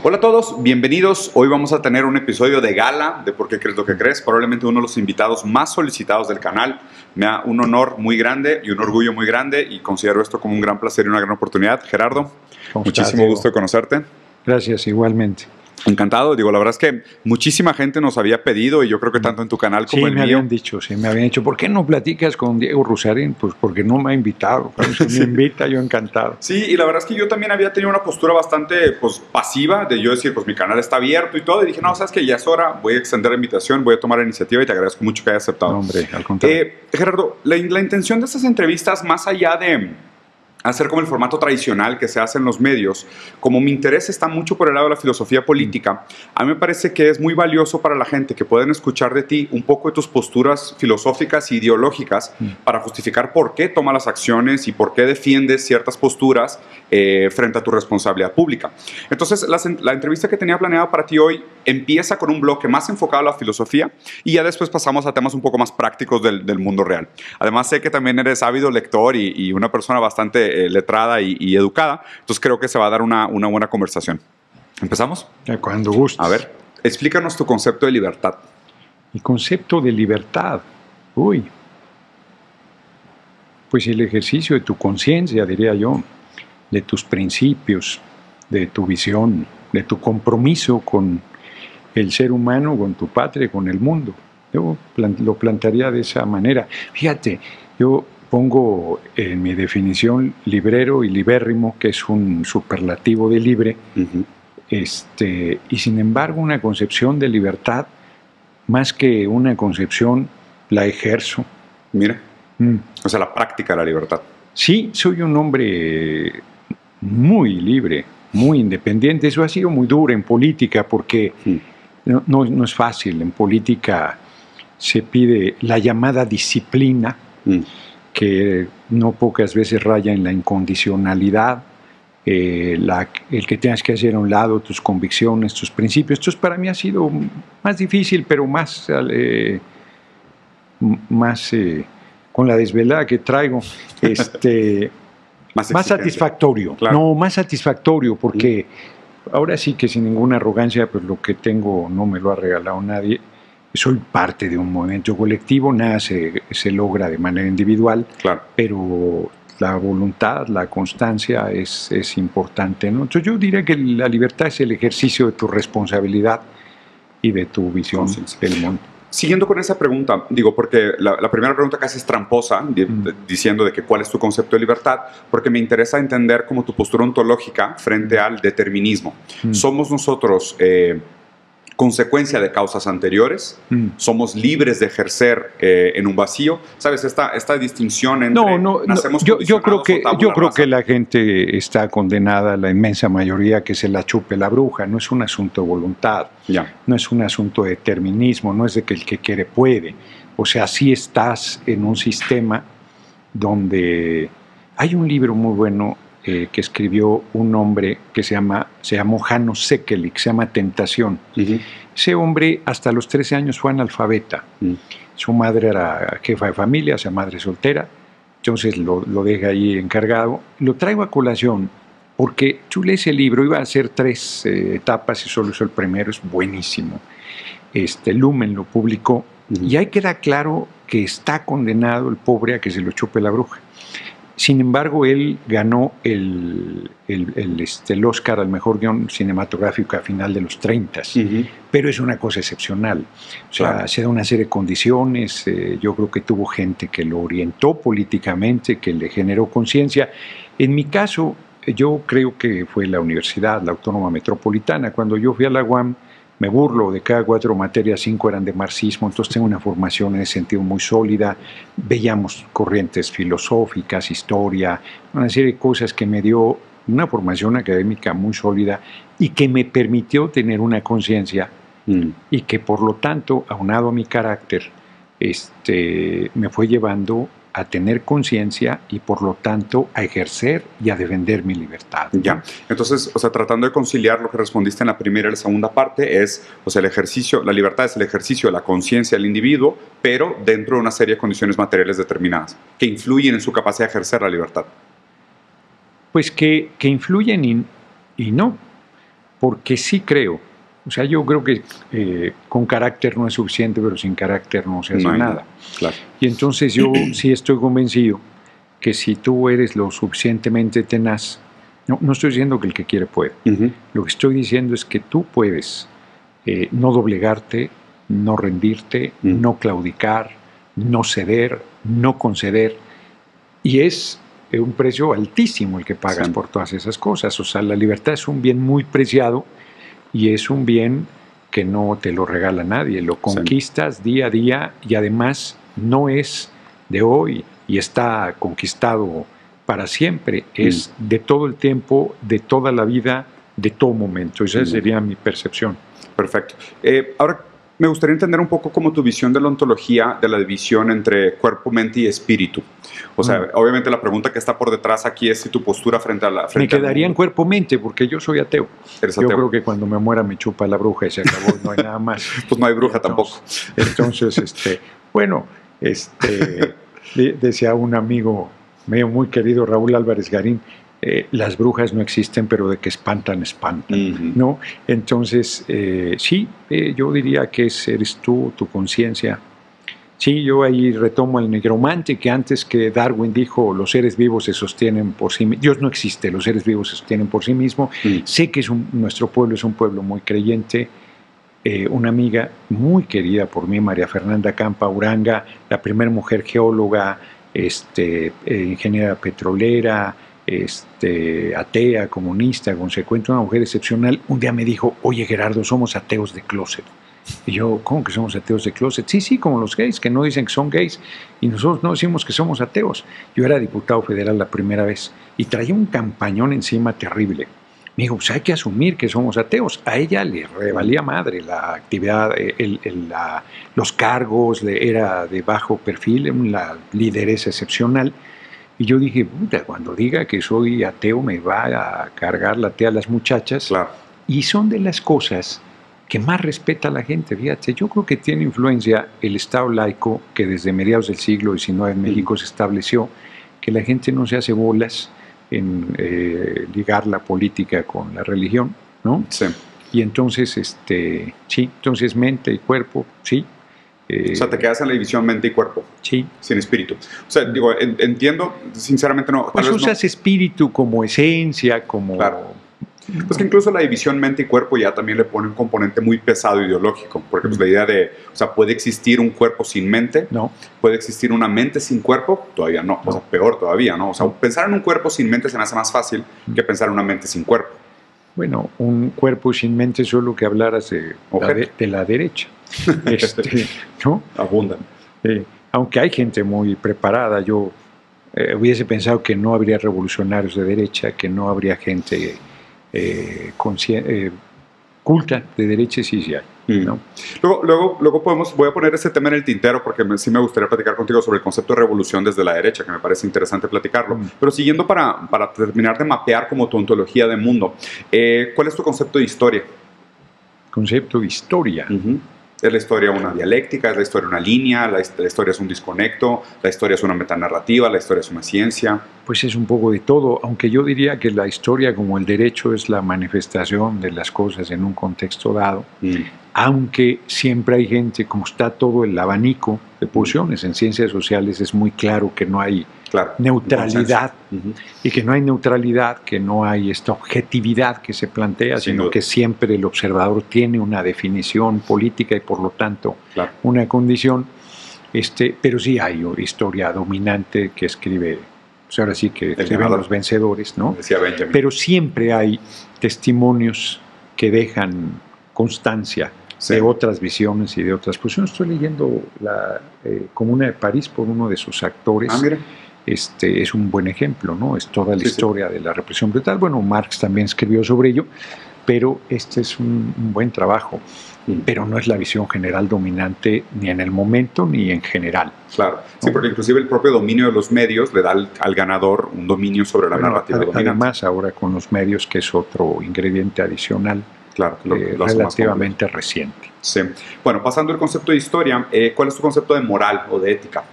Hola a todos, bienvenidos. Hoy vamos a tener un episodio de gala de ¿Por qué crees lo que crees? Probablemente uno de los invitados más solicitados del canal. Me da un honor muy grande y un orgullo muy grande y considero esto como un gran placer y una gran oportunidad. Gerardo, muchísimo gusto de conocerte. Gracias, igualmente. Encantado. Digo, la verdad es que muchísima gente nos había pedido y yo creo que tanto en tu canal como el mío. Sí, me habían dicho, ¿por qué no platicas con Diego Rusarín? Pues porque no me ha invitado. Cuando se me invita, yo encantado. Sí, y la verdad es que yo también había tenido una postura bastante pasiva de yo decir, pues mi canal está abierto y todo. Y dije, no, sabes que ya es hora, voy a extender la invitación, voy a tomar la iniciativa y te agradezco mucho que hayas aceptado. No, hombre, al contrario. Gerardo, la intención de estas entrevistas, más allá de hacer como el formato tradicional que se hace en los medios, como mi interés está mucho por el lado de la filosofía política, a mí me parece que es muy valioso para la gente que puedan escuchar de ti un poco de tus posturas filosóficas e ideológicas para justificar por qué tomas las acciones y por qué defiendes ciertas posturas frente a tu responsabilidad pública. Entonces, la entrevista que tenía planeada para ti hoy empieza con un bloque más enfocado a la filosofía y ya después pasamos a temas un poco más prácticos del mundo real. Además, sé que también eres ávido lector y una persona bastante letrada y educada, entonces creo que se va a dar una buena conversación. ¿Empezamos? Cuando gustes. A ver, explícanos tu concepto de libertad. Mi concepto de libertad, pues el ejercicio de tu conciencia, diría yo, de tus principios, de tu visión, de tu compromiso con el ser humano, con tu patria, con el mundo. Yo lo plantearía de esa manera. Fíjate, yo pongo en mi definición librero y libérrimo, que es un superlativo de libre, y sin embargo una concepción de libertad, más que una concepción, la ejerzo. Mira, o sea, la práctica de la libertad. Sí, soy un hombre muy libre, muy independiente. Eso ha sido muy duro en política porque no es fácil. En política se pide la llamada disciplina, que no pocas veces raya en la incondicionalidad, el que tengas que hacer a un lado tus convicciones, tus principios. Esto para mí ha sido más difícil, pero más con la desvelada que traigo, más satisfactorio. Claro. No, más satisfactorio, porque ahora sí que sin ninguna arrogancia, pues lo que tengo no me lo ha regalado nadie. Soy parte de un movimiento colectivo, nada se logra de manera individual, claro, pero la voluntad, la constancia es importante, ¿no? Entonces yo diría que la libertad es el ejercicio de tu responsabilidad y de tu visión del mundo. Siguiendo con esa pregunta, digo, porque la primera pregunta casi es tramposa, diciendo de que cuál es tu concepto de libertad, porque me interesa entender como tu postura ontológica frente al determinismo. ¿Somos nosotros consecuencia de causas anteriores? ¿Somos libres de ejercer en un vacío? ¿Sabes? Esta distinción entre nacemos yo creo que la gente está condenada, la inmensa mayoría, que se la chupe la bruja. No es un asunto de voluntad, no es un asunto de determinismo, no es de que el que quiere puede. O sea, sí estás en un sistema donde hay un libro muy bueno que escribió un hombre que se llamó Janos Sekelic, se llama Tentación. Ese hombre hasta los 13 años fue analfabeta. Su madre era jefa de familia, o sea, madre soltera, entonces lo deja ahí encargado. Lo traigo a colación porque tú lees el libro, iba a ser 3 etapas y solo hizo el primero, es buenísimo. Lumen lo publicó y ahí queda claro que está condenado el pobre a que se lo chupe la bruja. Sin embargo, él ganó el Oscar al mejor guión cinematográfico a final de los 30, pero es una cosa excepcional. O sea, se da una serie de condiciones, yo creo que tuvo gente que lo orientó políticamente, que le generó conciencia. En mi caso, yo creo que fue la universidad, la Autónoma Metropolitana. Cuando yo fui a la UAM, me burlo, de cada 4 materias, 5 eran de marxismo, entonces tengo una formación en ese sentido muy sólida. Veíamos corrientes filosóficas, historia, una serie de cosas que me dio una formación académica muy sólida y que me permitió tener una conciencia y que por lo tanto, aunado a mi carácter, me fue llevando a tener conciencia y por lo tanto a ejercer y a defender mi libertad. Ya, entonces, o sea, tratando de conciliar lo que respondiste en la primera y la segunda parte es, o sea, el ejercicio, la libertad es el ejercicio de la conciencia del individuo, pero dentro de una serie de condiciones materiales determinadas, que influyen en su capacidad de ejercer la libertad. Pues que influyen y no. porque sí creo, o sea, yo creo que con carácter no es suficiente, pero sin carácter no se hace nada. Claro. Y entonces yo sí estoy convencido que si tú eres lo suficientemente tenaz, no estoy diciendo que el que quiere puede, lo que estoy diciendo es que tú puedes no doblegarte, no rendirte, no claudicar, no ceder, no conceder, y es un precio altísimo el que pagas por todas esas cosas. O sea, la libertad es un bien muy preciado y es un bien que no te lo regala nadie, lo conquistas día a día y además no es de hoy y está conquistado para siempre, es de todo el tiempo, de toda la vida, de todo momento. Esa sería mi percepción. Perfecto. Ahora, me gustaría entender un poco como tu visión de la ontología, de la división entre cuerpo, mente y espíritu. O sea, obviamente la pregunta que está por detrás aquí es si tu postura frente a la... Me quedaría en cuerpo-mente porque yo soy ateo. Yo creo que cuando me muera me chupa la bruja y se acabó, no hay nada más. Pues no hay bruja tampoco. Entonces, bueno, decía un amigo mío muy querido, Raúl Álvarez Garín, las brujas no existen, pero de que espantan, espantan, ¿no? Entonces, sí, yo diría que eres tú, tu conciencia. Sí, yo ahí retomo el negromante, que antes que Darwin dijo, los seres vivos se sostienen por sí mismos. Dios no existe, los seres vivos se sostienen por sí mismos. Sé que nuestro pueblo es un pueblo muy creyente. Una amiga muy querida por mí, María Fernanda Campa Uranga, la primera mujer geóloga, ingeniera petrolera, atea, comunista, consecuente, una mujer excepcional, un día me dijo, oye Gerardo, somos ateos de closet. Y yo, ¿cómo que somos ateos de closet? Sí, como los gays, que no dicen que son gays, y nosotros no decimos que somos ateos. Yo era diputado federal la primera vez, y traía un campañón encima terrible. Me dijo, pues hay que asumir que somos ateos. A ella le revalía madre la actividad, los cargos, era de bajo perfil, una lideresa excepcional. Y yo dije, puta, cuando diga que soy ateo me va a cargar la tea a las muchachas. Claro. Y son de las cosas que más respeta a la gente. Fíjate, yo creo que tiene influencia el Estado laico que desde mediados del siglo XIX en México se estableció, que la gente no se hace bolas en ligar la política con la religión, ¿no? Sí. Y entonces, sí, entonces mente y cuerpo, sí. O sea, te quedas en la división mente y cuerpo. Sí. Sin espíritu. O sea, digo, entiendo, sinceramente no. Pues usas espíritu como esencia, como... Claro. Pues que incluso la división mente y cuerpo ya también le pone un componente muy pesado ideológico, porque pues la idea de, o sea, ¿puede existir un cuerpo sin mente? No. ¿Puede existir una mente sin cuerpo? Todavía no. O sea, peor todavía, ¿no? O sea, pensar en un cuerpo sin mente se me hace más fácil que pensar en una mente sin cuerpo. Bueno, un cuerpo sin mente, solo que hablaras de la derecha. ¿No? Abundan. Aunque hay gente muy preparada, yo hubiese pensado que no habría revolucionarios de derecha, que no habría gente culta de derecha, sí hay. ¿No? Luego voy a poner ese tema en el tintero porque sí me gustaría platicar contigo sobre el concepto de revolución desde la derecha, que me parece interesante platicarlo. Pero siguiendo para terminar de mapear como tu ontología de mundo, ¿cuál es tu concepto de historia? Concepto de historia. ¿Es la historia una dialéctica? ¿Es la historia una línea? ¿La historia es un desconecto? ¿La historia es una metanarrativa? ¿La historia es una ciencia? Pues es un poco de todo, aunque yo diría que la historia, como el derecho, es la manifestación de las cosas en un contexto dado, aunque siempre hay gente, como está todo el abanico de posiciones en ciencias sociales, es muy claro que no hay neutralidad, y que no hay neutralidad, que no hay esta objetividad que se plantea, sino que siempre el observador tiene una definición política y por lo tanto una condición, pero sí hay historia dominante que escribe, pues ahora sí que escriben los vencedores, ¿no? Decía Benjamin. Pero siempre hay testimonios que dejan constancia de otras visiones y de otras posiciones. Estoy leyendo la Comuna de París por uno de sus actores. Mira. Es un buen ejemplo, ¿no? Es toda la historia de la represión brutal. Bueno, Marx también escribió sobre ello, pero este es un buen trabajo, pero no es la visión general dominante ni en el momento ni en general. Claro, sí, porque inclusive el propio dominio de los medios le da al ganador un dominio sobre la narrativa dominante. Además, ahora con los medios, que es otro ingrediente adicional, relativamente reciente. Sí. Bueno, pasando al concepto de historia, ¿cuál es tu concepto de moral o de ética?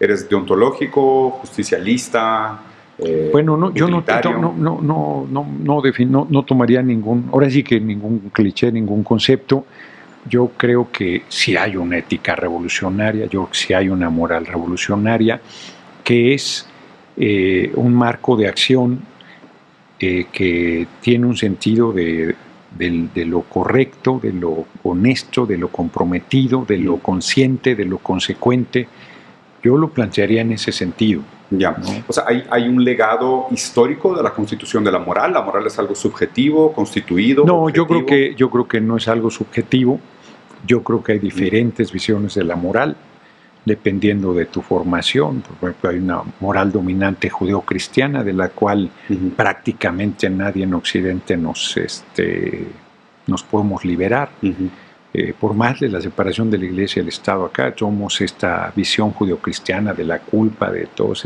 ¿Eres deontológico, justicialista, Bueno, no, yo no tomaría ahora sí que ningún cliché, ningún concepto. Yo creo que sí hay una ética revolucionaria, yo creo que sí hay una moral revolucionaria, que es un marco de acción que tiene un sentido de lo correcto, de lo honesto, de lo comprometido, de lo consciente, de lo consecuente. Yo lo plantearía en ese sentido. Ya, ¿no? O sea, hay un legado histórico de la constitución de la moral. ¿La moral es algo subjetivo, constituido? No, objetivo? Yo creo que no es algo subjetivo. Yo creo que hay diferentes visiones de la moral, dependiendo de tu formación. Por ejemplo, hay una moral dominante judeocristiana de la cual prácticamente nadie en Occidente nos podemos liberar. Por más de la separación de la Iglesia y el Estado acá, somos esta visión judeocristiana de la culpa, de todos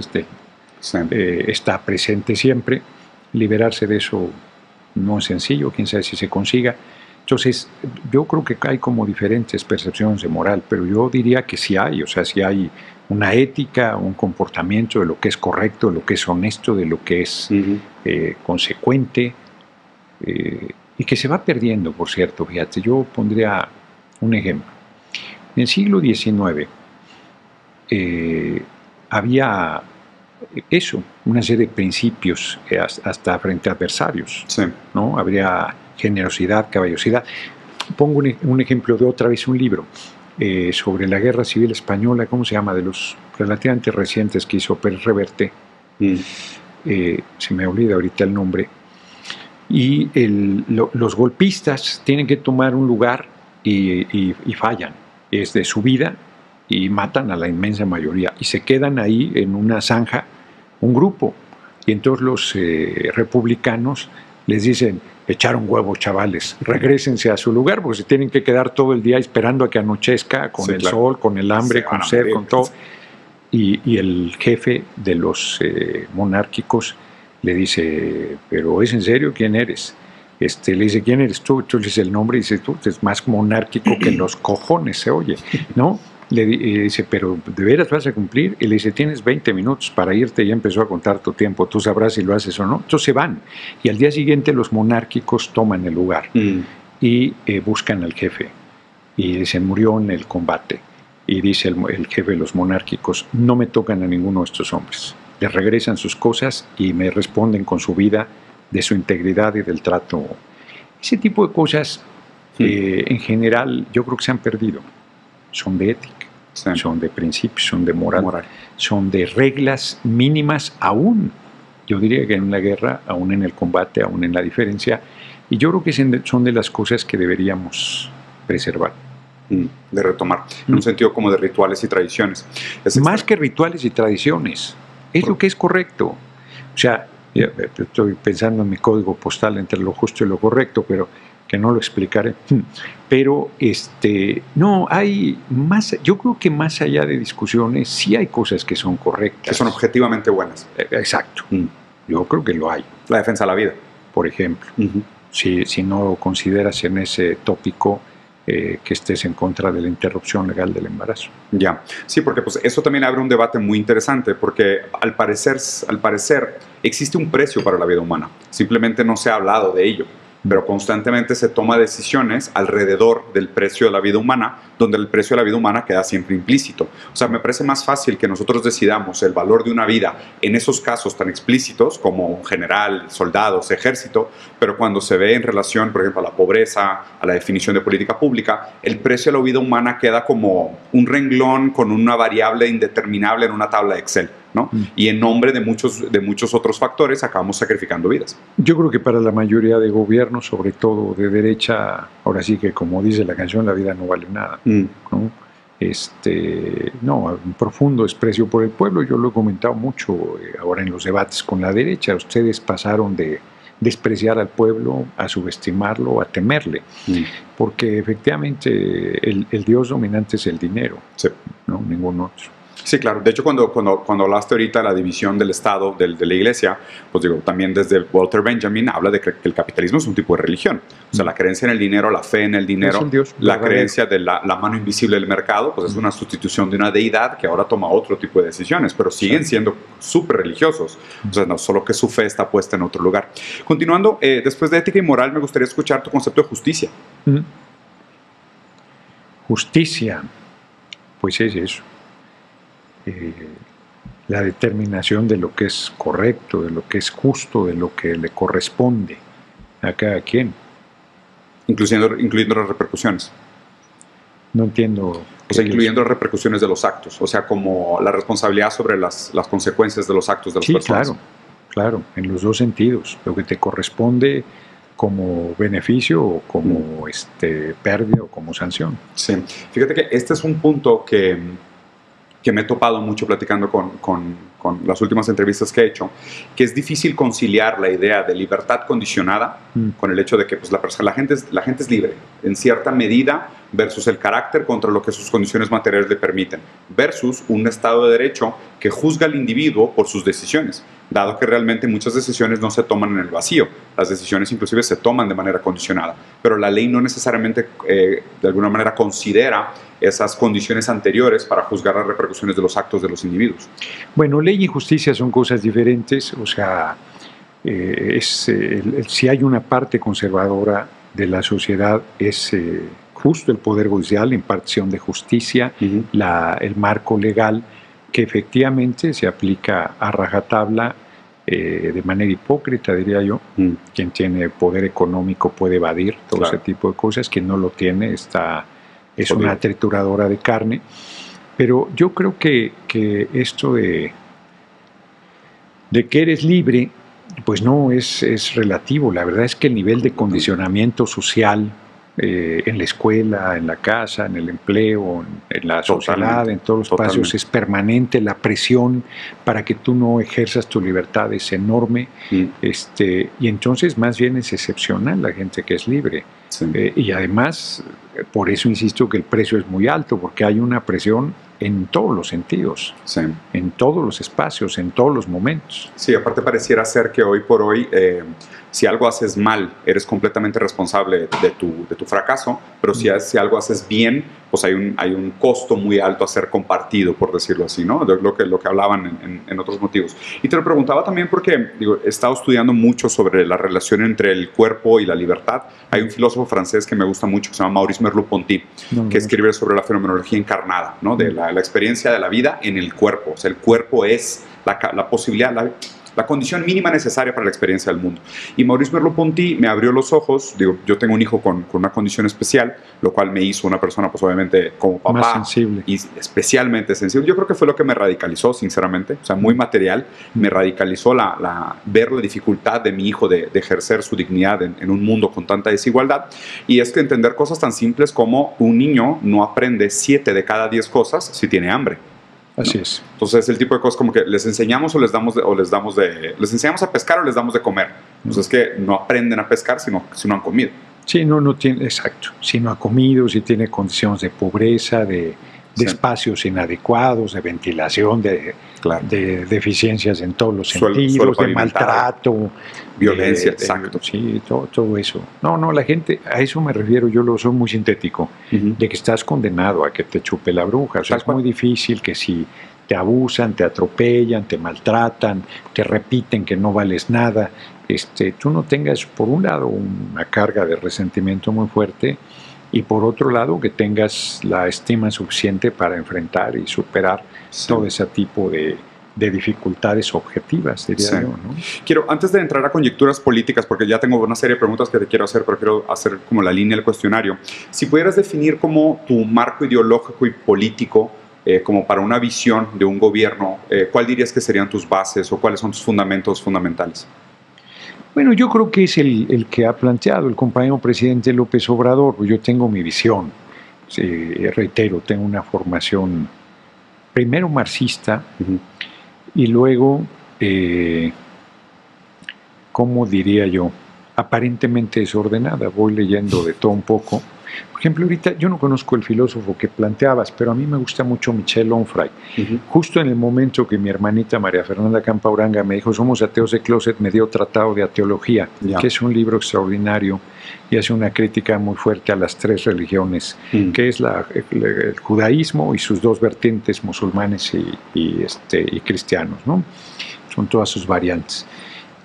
está presente siempre. Liberarse de eso no es sencillo, quién sabe si se consiga. Entonces, yo creo que hay como diferentes percepciones de moral, pero yo diría que sí hay, o sea, sí hay una ética, un comportamiento de lo que es correcto, de lo que es honesto, de lo que es consecuente, y que se va perdiendo, por cierto, fíjate. Yo pondría un ejemplo. En el siglo XIX había eso, una serie de principios hasta frente a adversarios, sí, ¿no? Habría generosidad, caballerosidad. Pongo un ejemplo de otra vez un libro sobre la Guerra Civil Española, ¿cómo se llama? De los relativamente recientes que hizo Pérez Reverte. Se me olvida ahorita el nombre. Y los golpistas tienen que tomar un lugar y fallan. Es de su vida y matan a la inmensa mayoría. Y se quedan ahí en una zanja un grupo. Y entonces los republicanos les dicen: echaron huevos, chavales, regrésense a su lugar, porque se tienen que quedar todo el día esperando a que anochezca, con el sol, con el hambre, con sed, con todo. Y el jefe de los monárquicos le dice: ¿pero es en serio? ¿Quién eres? Le dice: ¿quién eres tú? Entonces le dice el nombre y dice: tú eres más monárquico que los cojones, se oye, ¿no? Le dice: ¿pero de veras vas a cumplir? Y le dice: tienes 20 minutos para irte. Ya empezó a contar tu tiempo, tú sabrás si lo haces o no. Entonces se van, y al día siguiente los monárquicos toman el lugar y buscan al jefe, y dicen: murió en el combate. Y dice el jefe de los monárquicos: no me tocan a ninguno de estos hombres. Les regresan sus cosas y me responden con su vida, de su integridad y del trato. Ese tipo de cosas en general yo creo que se han perdido. Son de ética, son de principios, son de moral, son de reglas mínimas aún. Yo diría que en la guerra, aún en el combate, aún en la diferencia. Y yo creo que son de las cosas que deberíamos preservar. De retomar, en un sentido como de rituales y tradiciones. Más que rituales y tradiciones, es lo que es correcto. O sea, estoy pensando en mi código postal entre lo justo y lo correcto, pero que no lo explicaré. Pero no, hay más. Yo creo que más allá de discusiones, sí hay cosas que son correctas. Que son objetivamente buenas. Exacto. Yo creo que lo hay. La defensa de la vida. Por ejemplo. Si no consideras en ese tópico que estés en contra de la interrupción legal del embarazo. Ya, sí, porque pues eso también abre un debate muy interesante, porque al parecer existe un precio para la vida humana, simplemente no se ha hablado de ello, pero constantemente se toma decisiones alrededor del precio de la vida humana, donde el precio de la vida humana queda siempre implícito. O sea, me parece más fácil que nosotros decidamos el valor de una vida en esos casos tan explícitos como un general, soldados, ejército, pero cuando se ve en relación, por ejemplo, a la pobreza, a la definición de política pública, el precio de la vida humana queda como un renglón con una variable indeterminable en una tabla de Excel, ¿no? Y en nombre de muchos otros factores acabamos sacrificando vidas. Yo creo que para la mayoría de gobiernos, sobre todo de derecha, ahora sí que, como dice la canción, la vida no vale nada, ¿no? No, un profundo desprecio por el pueblo. Yo lo he comentado mucho ahora en los debates con la derecha. Ustedes pasaron de despreciar al pueblo a subestimarlo, a temerle, porque efectivamente el dios dominante es el dinero, sí, ¿no? Ningún otro. Sí, claro. De hecho, cuando hablaste ahorita de la división del Estado, de la Iglesia, pues digo, también desde Walter Benjamin habla de que el capitalismo es un tipo de religión. O sea, la creencia en el dinero, la fe en el dinero, la creencia de la mano invisible del mercado, pues es una sustitución de una deidad que ahora toma otro tipo de decisiones, pero siguen siendo súper religiosos. O sea, no, solo que su fe está puesta en otro lugar. Continuando, después de ética y moral, me gustaría escuchar tu concepto de justicia. Justicia, pues es eso. La determinación de lo que es correcto, de lo que es justo, de lo que le corresponde a cada quien. Incluyendo las repercusiones. No entiendo. O sea, incluyendo las repercusiones de los actos, o sea, como la responsabilidad sobre las consecuencias de los actos de las personas. Sí, claro, en los dos sentidos. Lo que te corresponde como beneficio o como pérdida o como sanción. Sí, fíjate que este es un punto que me he topado mucho platicando con las últimas entrevistas que he hecho, que es difícil conciliar la idea de libertad condicionada con el hecho de que pues, la gente es libre en cierta medida versus el carácter contra lo que sus condiciones materiales le permiten, versus un Estado de Derecho que juzga al individuo por sus decisiones, dado que realmente muchas decisiones no se toman en el vacío, las decisiones inclusive se toman de manera condicionada, pero la ley no necesariamente de alguna manera considera esas condiciones anteriores para juzgar las repercusiones de los actos de los individuos. Bueno, ley y justicia son cosas diferentes, o sea, si hay una parte conservadora de la sociedad es justo el Poder Judicial, la impartición de justicia, el marco legal que efectivamente se aplica a rajatabla de manera hipócrita, diría yo. Quien tiene poder económico puede evadir todo ese tipo de cosas, quien no lo tiene es una trituradora de carne. Pero yo creo que esto de que eres libre, pues no es relativo. La verdad es que el nivel de condicionamiento social en la escuela, en la casa, en el empleo, en la sociedad, en todos los espacios es permanente. La presión para que tú no ejerzas tu libertad es enorme. Y entonces más bien es excepcional la gente que es libre. Sí. Y además, por eso insisto que el precio es muy alto, porque hay una presión en todos los sentidos, en todos los espacios, en todos los momentos. Sí, aparte pareciera ser que hoy por hoy, si algo haces mal, eres completamente responsable de tu fracaso, pero si algo haces bien, pues hay un costo muy alto a ser compartido, por decirlo así, ¿no? De lo que hablaban en otros motivos. Y te lo preguntaba también porque he estado estudiando mucho sobre la relación entre el cuerpo y la libertad. Hay un filósofo francés que me gusta mucho, que se llama Maurice Merleau-Ponty, que escribe sobre la fenomenología encarnada, ¿no? De la experiencia de la vida en el cuerpo. O sea, el cuerpo es la posibilidad, la condición mínima necesaria para la experiencia del mundo. Y Maurice Merleau-Ponty me abrió los ojos. Yo tengo un hijo con una condición especial, lo cual me hizo una persona, pues obviamente, como papá. Más sensible. Y especialmente sensible. Yo creo que fue lo que me radicalizó, sinceramente. O sea, muy material. Me radicalizó ver la dificultad de mi hijo de ejercer su dignidad en un mundo con tanta desigualdad. Y es que entender cosas tan simples como un niño no aprende 7 de cada 10 cosas si tiene hambre. Así es. Entonces, el tipo de cosas como que les enseñamos les enseñamos a pescar o les damos de comer. Entonces, es que no aprenden a pescar si no han comido. Sí, no tiene, exacto. Si no ha comido, si tiene condiciones de pobreza, de espacios inadecuados, de ventilación, de deficiencias en todos los sentidos, de maltrato, violencia, exacto. Sí, todo eso. No, la gente, a eso me refiero, yo lo soy muy sintético, de que estás condenado a que te chupe la bruja. O sea, es muy difícil que si te abusan, te atropellan, te maltratan, te repiten que no vales nada, tú no tengas, por un lado, una carga de resentimiento muy fuerte, y por otro lado que tengas la estima suficiente para enfrentar y superar todo ese tipo de dificultades objetivas, diría yo, ¿no? Quiero, antes de entrar a conjeturas políticas, porque ya tengo una serie de preguntas que te quiero hacer, pero quiero hacer como la línea del cuestionario, si pudieras definir como tu marco ideológico y político como para una visión de un gobierno, ¿cuál dirías que serían tus bases o cuáles son tus fundamentos fundamentales? Bueno, yo creo que es el que ha planteado el compañero presidente López Obrador. Yo tengo mi visión, reitero, tengo una formación primero marxista y luego, ¿cómo diría yo? Aparentemente desordenada. Voy leyendo de todo un poco Por ejemplo, ahorita yo no conozco el filósofo que planteabas, pero a mí me gusta mucho Michel Onfray. Justo en el momento que mi hermanita María Fernanda Campauranga me dijo, somos ateos de closet, me dio Tratado de Ateología, que es un libro extraordinario y hace una crítica muy fuerte a las tres religiones, que es el judaísmo y sus dos vertientes, musulmanes y cristianos, ¿no? Son todas sus variantes.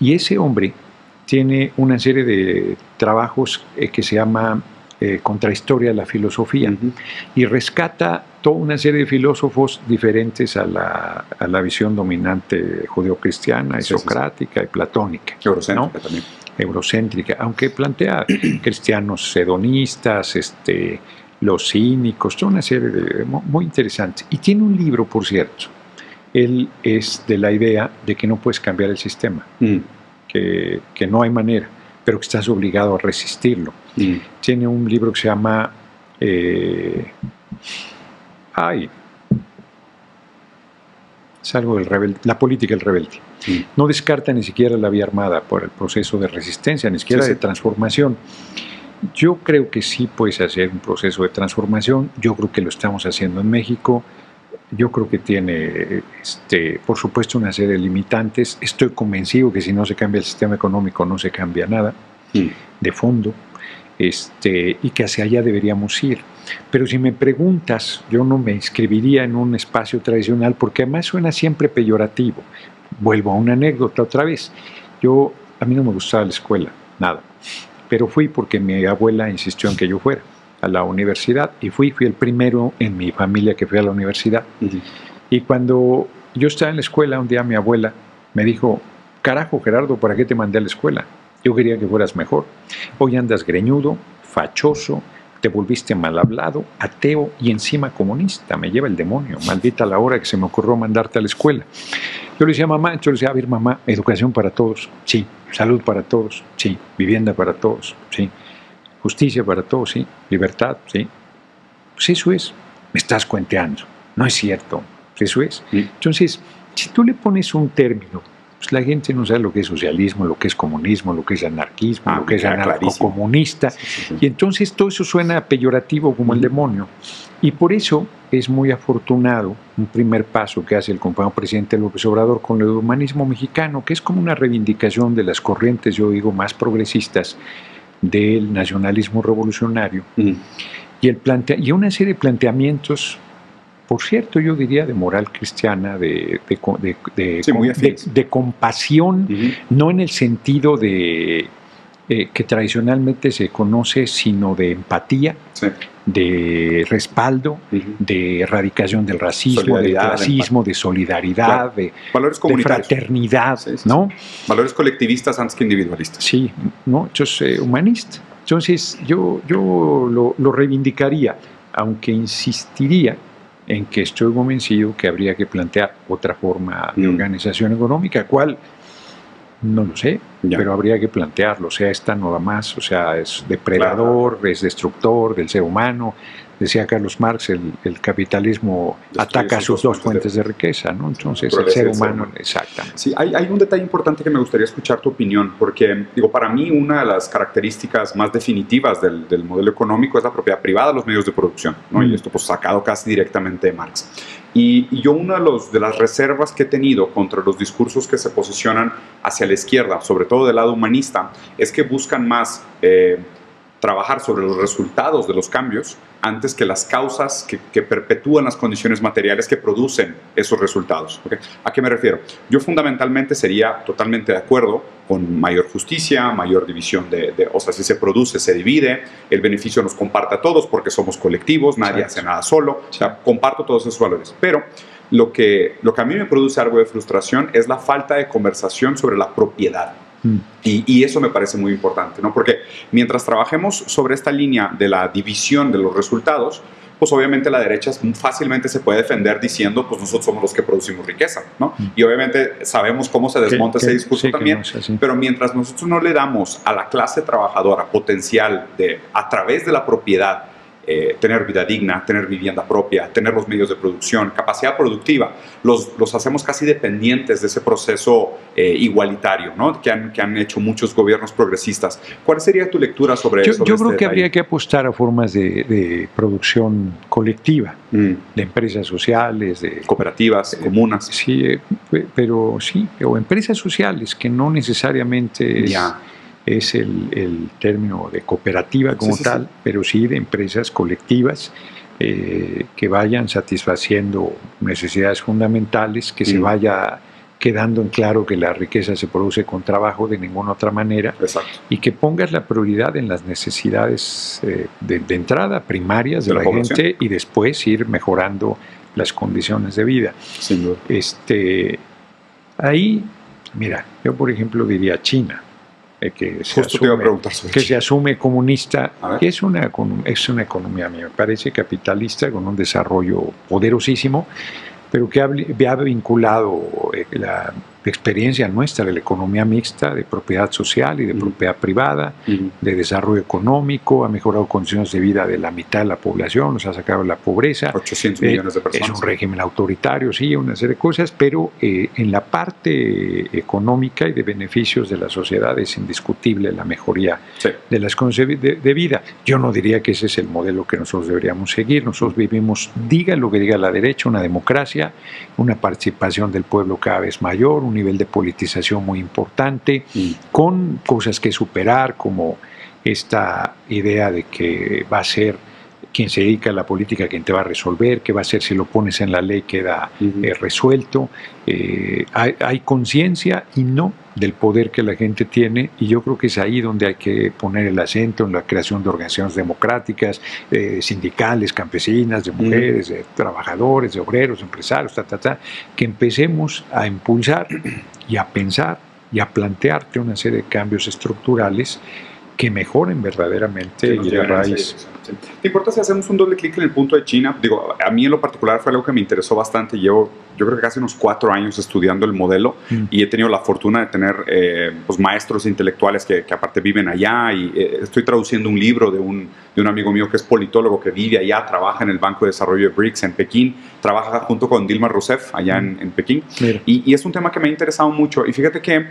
Y ese hombre tiene una serie de trabajos que se llama Contrahistoria de la Filosofía, y rescata toda una serie de filósofos diferentes a la visión dominante judeocristiana y socrática y platónica. Eurocéntrica, ¿no? También. Eurocéntrica, aunque plantea cristianos hedonistas, los cínicos, toda una serie de muy interesantes. Y tiene un libro, por cierto. Él es de la idea de que no puedes cambiar el sistema, que no hay manera, pero que estás obligado a resistirlo. Tiene un libro que se llama es algo del rebelde, La política del rebelde. No descarta ni siquiera la vía armada por el proceso de resistencia, ni siquiera de transformación. Yo creo que sí puedes hacer un proceso de transformación. Yo creo que lo estamos haciendo en México. Yo creo que tiene, por supuesto, una serie de limitantes. Estoy convencido que si no se cambia el sistema económico no se cambia nada de fondo, y que hacia allá deberíamos ir. Pero si me preguntas, yo no me inscribiría en un espacio tradicional porque además suena siempre peyorativo. Vuelvo a una anécdota otra vez. A mí no me gustaba la escuela, nada. Pero fui porque mi abuela insistió en que yo fuera a la universidad y fui el primero en mi familia que fue a la universidad. Y cuando yo estaba en la escuela, un día mi abuela me dijo, carajo Gerardo, ¿para qué te mandé a la escuela? Yo quería que fueras mejor. Hoy andas greñudo, fachoso, te volviste mal hablado, ateo y encima comunista. Me lleva el demonio, maldita la hora que se me ocurrió mandarte a la escuela. Yo le decía a mamá, yo le decía, a ver mamá, educación para todos, sí, salud para todos, sí, vivienda para todos, sí, justicia para todos, sí, libertad, sí. Pues eso es, me estás cuenteando, no es cierto, pues eso es. Entonces, si tú le pones un término, pues la gente no sabe lo que es socialismo, lo que es comunismo, lo que es anarquismo, lo que es anarcocomunista, y entonces todo eso suena peyorativo como el demonio. Y por eso es muy afortunado un primer paso que hace el compañero presidente López Obrador con el humanismo mexicano, que es como una reivindicación de las corrientes, yo digo, más progresistas del nacionalismo revolucionario, y una serie de planteamientos, por cierto, yo diría de moral cristiana, de compasión, no en el sentido de que tradicionalmente se conoce, sino de empatía, de respaldo, de erradicación del racismo, del clasismo, de solidaridad, de fraternidad, ¿no? Valores colectivistas antes que individualistas. Sí, ¿no? Entonces, humanista. Entonces, yo lo reivindicaría, aunque insistiría en que estoy convencido que habría que plantear otra forma de organización económica, cuál no lo sé, pero habría que plantearlo. O sea, esta nada más, o sea, es depredador, es destructor del ser humano. Decía Carlos Marx, el capitalismo ataca sus dos fuentes de riqueza, ¿no? Entonces, el ser humano, exactamente. Sí, hay un detalle importante que me gustaría escuchar tu opinión, porque, digo, para mí una de las características más definitivas del modelo económico es la propiedad privada de los medios de producción, ¿no? Y esto, pues, sacado casi directamente de Marx. Y yo una de las reservas que he tenido contra los discursos que se posicionan hacia la izquierda, sobre todo del lado humanista, es que buscan más trabajar sobre los resultados de los cambios antes que las causas que perpetúan las condiciones materiales que producen esos resultados. ¿Okay? ¿A qué me refiero? Yo fundamentalmente sería totalmente de acuerdo con mayor justicia, mayor división o sea, si se produce, se divide, el beneficio nos comparte a todos porque somos colectivos, nadie hace nada solo, o sea, comparto todos esos valores. Pero lo que a mí me produce algo de frustración es la falta de conversación sobre la propiedad. Y eso me parece muy importante, ¿no? Porque mientras trabajemos sobre esta línea de la división de los resultados, pues obviamente la derecha fácilmente se puede defender diciendo, pues nosotros somos los que producimos riqueza, ¿no? Y obviamente sabemos cómo se desmonta ese discurso también, no pero mientras nosotros no le damos a la clase trabajadora potencial a través de la propiedad, tener vida digna, tener vivienda propia, tener los medios de producción, capacidad productiva, los hacemos casi dependientes de ese proceso igualitario, ¿no? que han hecho muchos gobiernos progresistas. ¿Cuál sería tu lectura sobre eso? Yo creo que habría que apostar a formas de producción colectiva, de empresas sociales, de cooperativas, comunas. Sí, o empresas sociales, que no necesariamente es el término de cooperativa como tal, pero sí de empresas colectivas que vayan satisfaciendo necesidades fundamentales, que se vaya quedando en claro que la riqueza se produce con trabajo de ninguna otra manera. Exacto. Y que pongas la prioridad en las necesidades de entrada primarias de la gente y después ir mejorando las condiciones de vida. Sin duda. Ahí, mira, yo por ejemplo diría China, que se asume comunista, que es una economía, a mí me parece, capitalista, con un desarrollo poderosísimo, pero que ha vinculado la experiencia nuestra de la economía mixta, de propiedad social y de propiedad privada, de desarrollo económico, ha mejorado condiciones de vida de la mitad de la población, nos ha sacado de la pobreza. 800 millones de personas. Es un régimen autoritario, sí, una serie de cosas, pero en la parte económica y de beneficios de la sociedad es indiscutible la mejoría de las condiciones de vida. Yo no diría que ese es el modelo que nosotros deberíamos seguir. Nosotros vivimos, diga lo que diga la derecha, una democracia, una participación del pueblo cada vez mayor, un nivel de politización muy importante, con cosas que superar, como esta idea de que va a ser quien se dedica a la política quien te va a resolver, qué va a ser si lo pones en la ley queda resuelto. Hay conciencia y no del poder que la gente tiene, y yo creo que es ahí donde hay que poner el acento en la creación de organizaciones democráticas, sindicales, campesinas, de mujeres, de trabajadores, de obreros, de empresarios, que empecemos a impulsar y a pensar y a plantearte una serie de cambios estructurales que mejoren verdaderamente y de raíz. ¿Te importa si hacemos un doble clic en el punto de China? Digo, a mí en lo particular fue algo que me interesó bastante. Llevo, yo creo que casi unos 4 años estudiando el modelo y he tenido la fortuna de tener pues maestros intelectuales que aparte viven allá, y estoy traduciendo un libro de un amigo mío que es politólogo, que vive allá, trabaja en el Banco de Desarrollo de BRICS en Pekín, trabaja junto con Dilma Rousseff allá en Pekín, y es un tema que me ha interesado mucho. Y fíjate que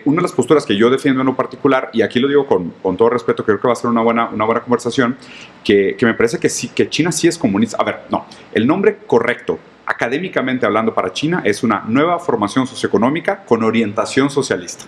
una de las posturas que yo defiendo en lo particular, y aquí lo digo con todo respeto, creo que va a ser una buena conversación, que me parece que sí, que China sí es comunista. A ver, no, el nombre correcto, académicamente hablando, para China es una nueva formación socioeconómica con orientación socialista.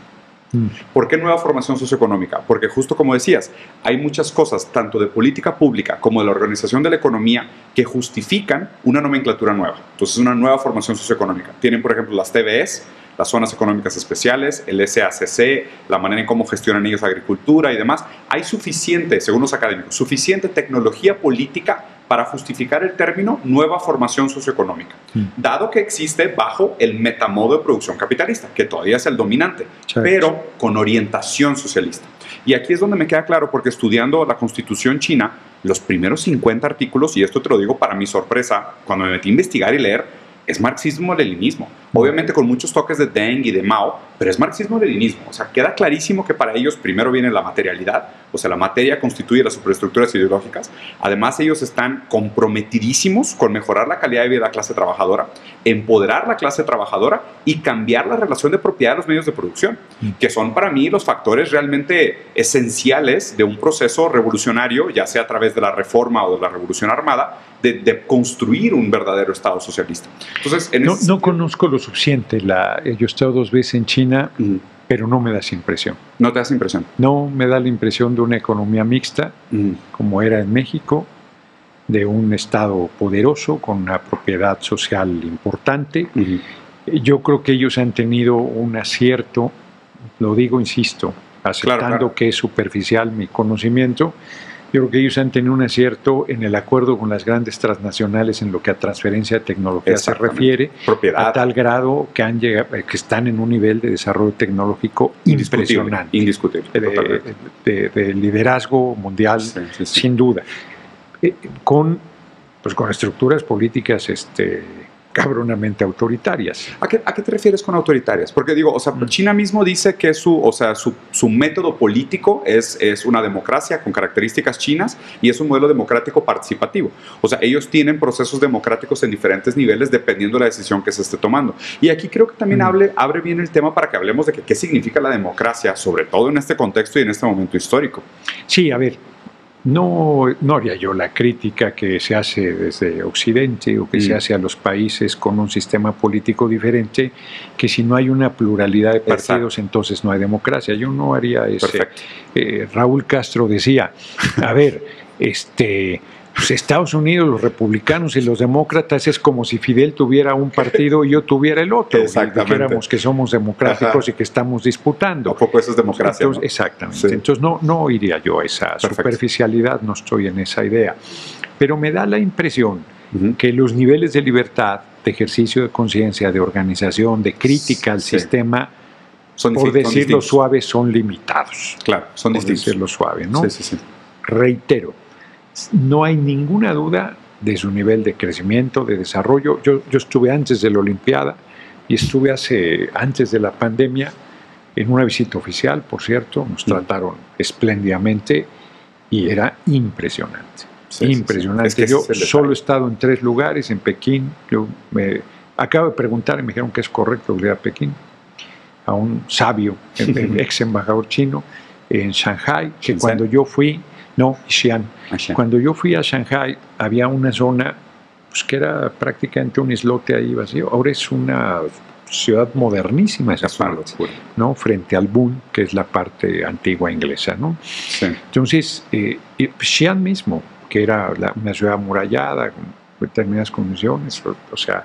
¿Por qué nueva formación socioeconómica? Porque justo como decías, hay muchas cosas, tanto de política pública como de la organización de la economía, que justifican una nomenclatura nueva. Entonces, una nueva formación socioeconómica. Tienen, por ejemplo, las TVEs, las zonas económicas especiales, el SACC, la manera en cómo gestionan ellos la agricultura y demás. Hay suficiente, según los académicos, suficiente tecnología política para justificar el término nueva formación socioeconómica, dado que existe bajo el metamodo de producción capitalista, que todavía es el dominante, pero con orientación socialista. Y aquí es donde me queda claro, porque estudiando la Constitución china, los primeros 50 artículos, y esto te lo digo para mi sorpresa, cuando me metí a investigar y leer, es marxismo-leninismo, obviamente con muchos toques de Deng y de Mao, pero es marxismo-leninismo. O sea, queda clarísimo que para ellos primero viene la materialidad, o sea, la materia constituye las superestructuras ideológicas. Además, ellos están comprometidísimos con mejorar la calidad de vida de la clase trabajadora, empoderar la clase trabajadora y cambiar la relación de propiedad de los medios de producción, que son para mí los factores realmente esenciales de un proceso revolucionario, ya sea a través de la reforma o de la revolución armada, de construir un verdadero Estado socialista. Entonces, no conozco lo suficiente. Yo he estado 2 veces en China, pero no me da esa impresión. ¿No te da esa impresión? No, me da la impresión de una economía mixta, como era en México, de un Estado poderoso, con una propiedad social importante. Yo creo que ellos han tenido un acierto, lo digo, insisto, aceptando que es superficial mi conocimiento. Yo creo que ellos han tenido un acierto en el acuerdo con las grandes transnacionales en lo que a transferencia de tecnología se refiere, a tal grado que han llegado, que están en un nivel de desarrollo tecnológico impresionante, indiscutible, de liderazgo mundial, sin duda, con estructuras políticas cabronamente autoritarias. ¿A qué te refieres con autoritarias? Porque digo, o sea, China mismo dice que su método político es una democracia con características chinas y es un modelo democrático participativo. O sea, ellos tienen procesos democráticos en diferentes niveles dependiendo de la decisión que se esté tomando. Y aquí creo que también abre bien el tema para que hablemos de qué significa la democracia, sobre todo en este contexto y en este momento histórico. Sí, a ver. No haría yo la crítica que se hace desde Occidente o que se hace a los países con un sistema político diferente, que si no hay una pluralidad de partidos, entonces no hay democracia. Yo no haría ese. Raúl Castro decía, a ver, pues Estados Unidos, los republicanos y los demócratas es como si Fidel tuviera un partido y yo tuviera el otro. Exactamente. Y dijéramos que somos democráticos y que estamos disputando. ¿A poco eso es democracia? Entonces, ¿no? Exactamente. Sí. Entonces no iría yo a esa superficialidad, no estoy en esa idea. Pero me da la impresión que los niveles de libertad, de ejercicio de conciencia, de organización, de crítica al sistema, por decirlo suave, son limitados. Claro, son distintos. Por decirlo suave, ¿no? Sí. Reitero, no hay ninguna duda de su nivel de crecimiento, de desarrollo. Yo estuve antes de la Olimpiada y estuve antes de la pandemia en una visita oficial, por cierto. Nos trataron espléndidamente y era impresionante. Impresionante. Es que yo solo he estado en 3 lugares, en Pekín. Yo me acabo de preguntar y me dijeron que es correcto ir a Pekín, a un sabio, ex embajador chino, en Shanghái, que cuando yo fui... No, Xi'an. Cuando yo fui a Shanghái había una zona pues, que era prácticamente un islote ahí vacío. Ahora es una ciudad modernísima esa parte, ¿no? Frente al Bund, que es la parte antigua inglesa, ¿no? Sí. Entonces, Xi'an mismo, que era una ciudad amurallada con determinadas condiciones, o sea,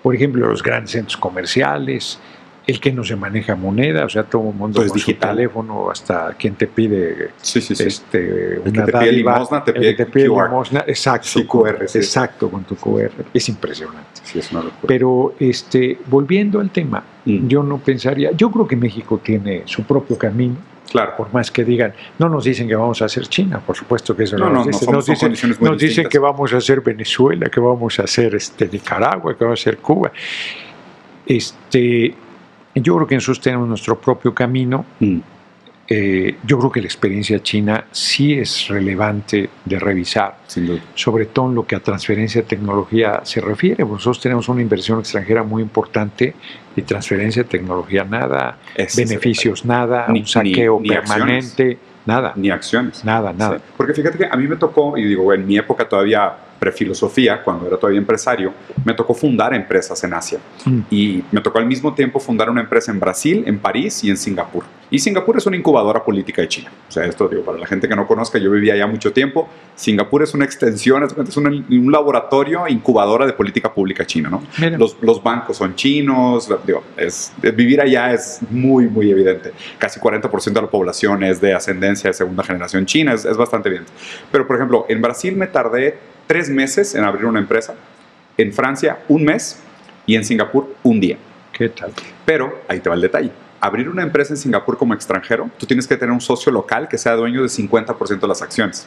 por ejemplo, los grandes centros comerciales, el que no se maneja moneda, o sea, todo el mundo con su teléfono, hasta quien te pide una dádiva, te pide limosna, exacto, sí, QR, exacto, con tu QR, es impresionante. Sí, es una locura. Pero volviendo al tema, yo no pensaría, yo creo que México tiene su propio camino. Claro. Por más que digan, no nos dicen que vamos a hacer China, por supuesto que eso no nos dicen. Nos dicen que vamos a hacer Venezuela, que vamos a hacer Nicaragua, que vamos a hacer Cuba. Yo creo que nosotros tenemos nuestro propio camino. Yo creo que la experiencia china sí es relevante de revisar, sin duda, sobre todo en lo que a transferencia de tecnología se refiere. Nosotros tenemos una inversión extranjera muy importante y transferencia de tecnología nada, beneficios nada, un saqueo permanente, acciones. Nada. Ni acciones. Nada. Sí. Porque fíjate que a mí me tocó, y digo, en mi época todavía prefilosofía, cuando era todavía empresario, me tocó fundar empresas en Asia. Y me tocó al mismo tiempo fundar una empresa en Brasil, en París y en Singapur. Y Singapur es una incubadora política de China. O sea, esto digo, para la gente que no conozca, yo vivía allá mucho tiempo. Singapur es una extensión, es un laboratorio incubadora de política pública china, ¿no? Los bancos son chinos, digo, vivir allá es muy, muy evidente. Casi 40% de la población es de ascendencia de segunda generación china, es bastante evidente. Pero, por ejemplo, en Brasil me tardé 3 meses en abrir una empresa, en Francia 1 mes y en Singapur 1 día. ¿Qué tal? Pero ahí te va el detalle. Abrir una empresa en Singapur como extranjero, tú tienes que tener un socio local que sea dueño de 50% de las acciones.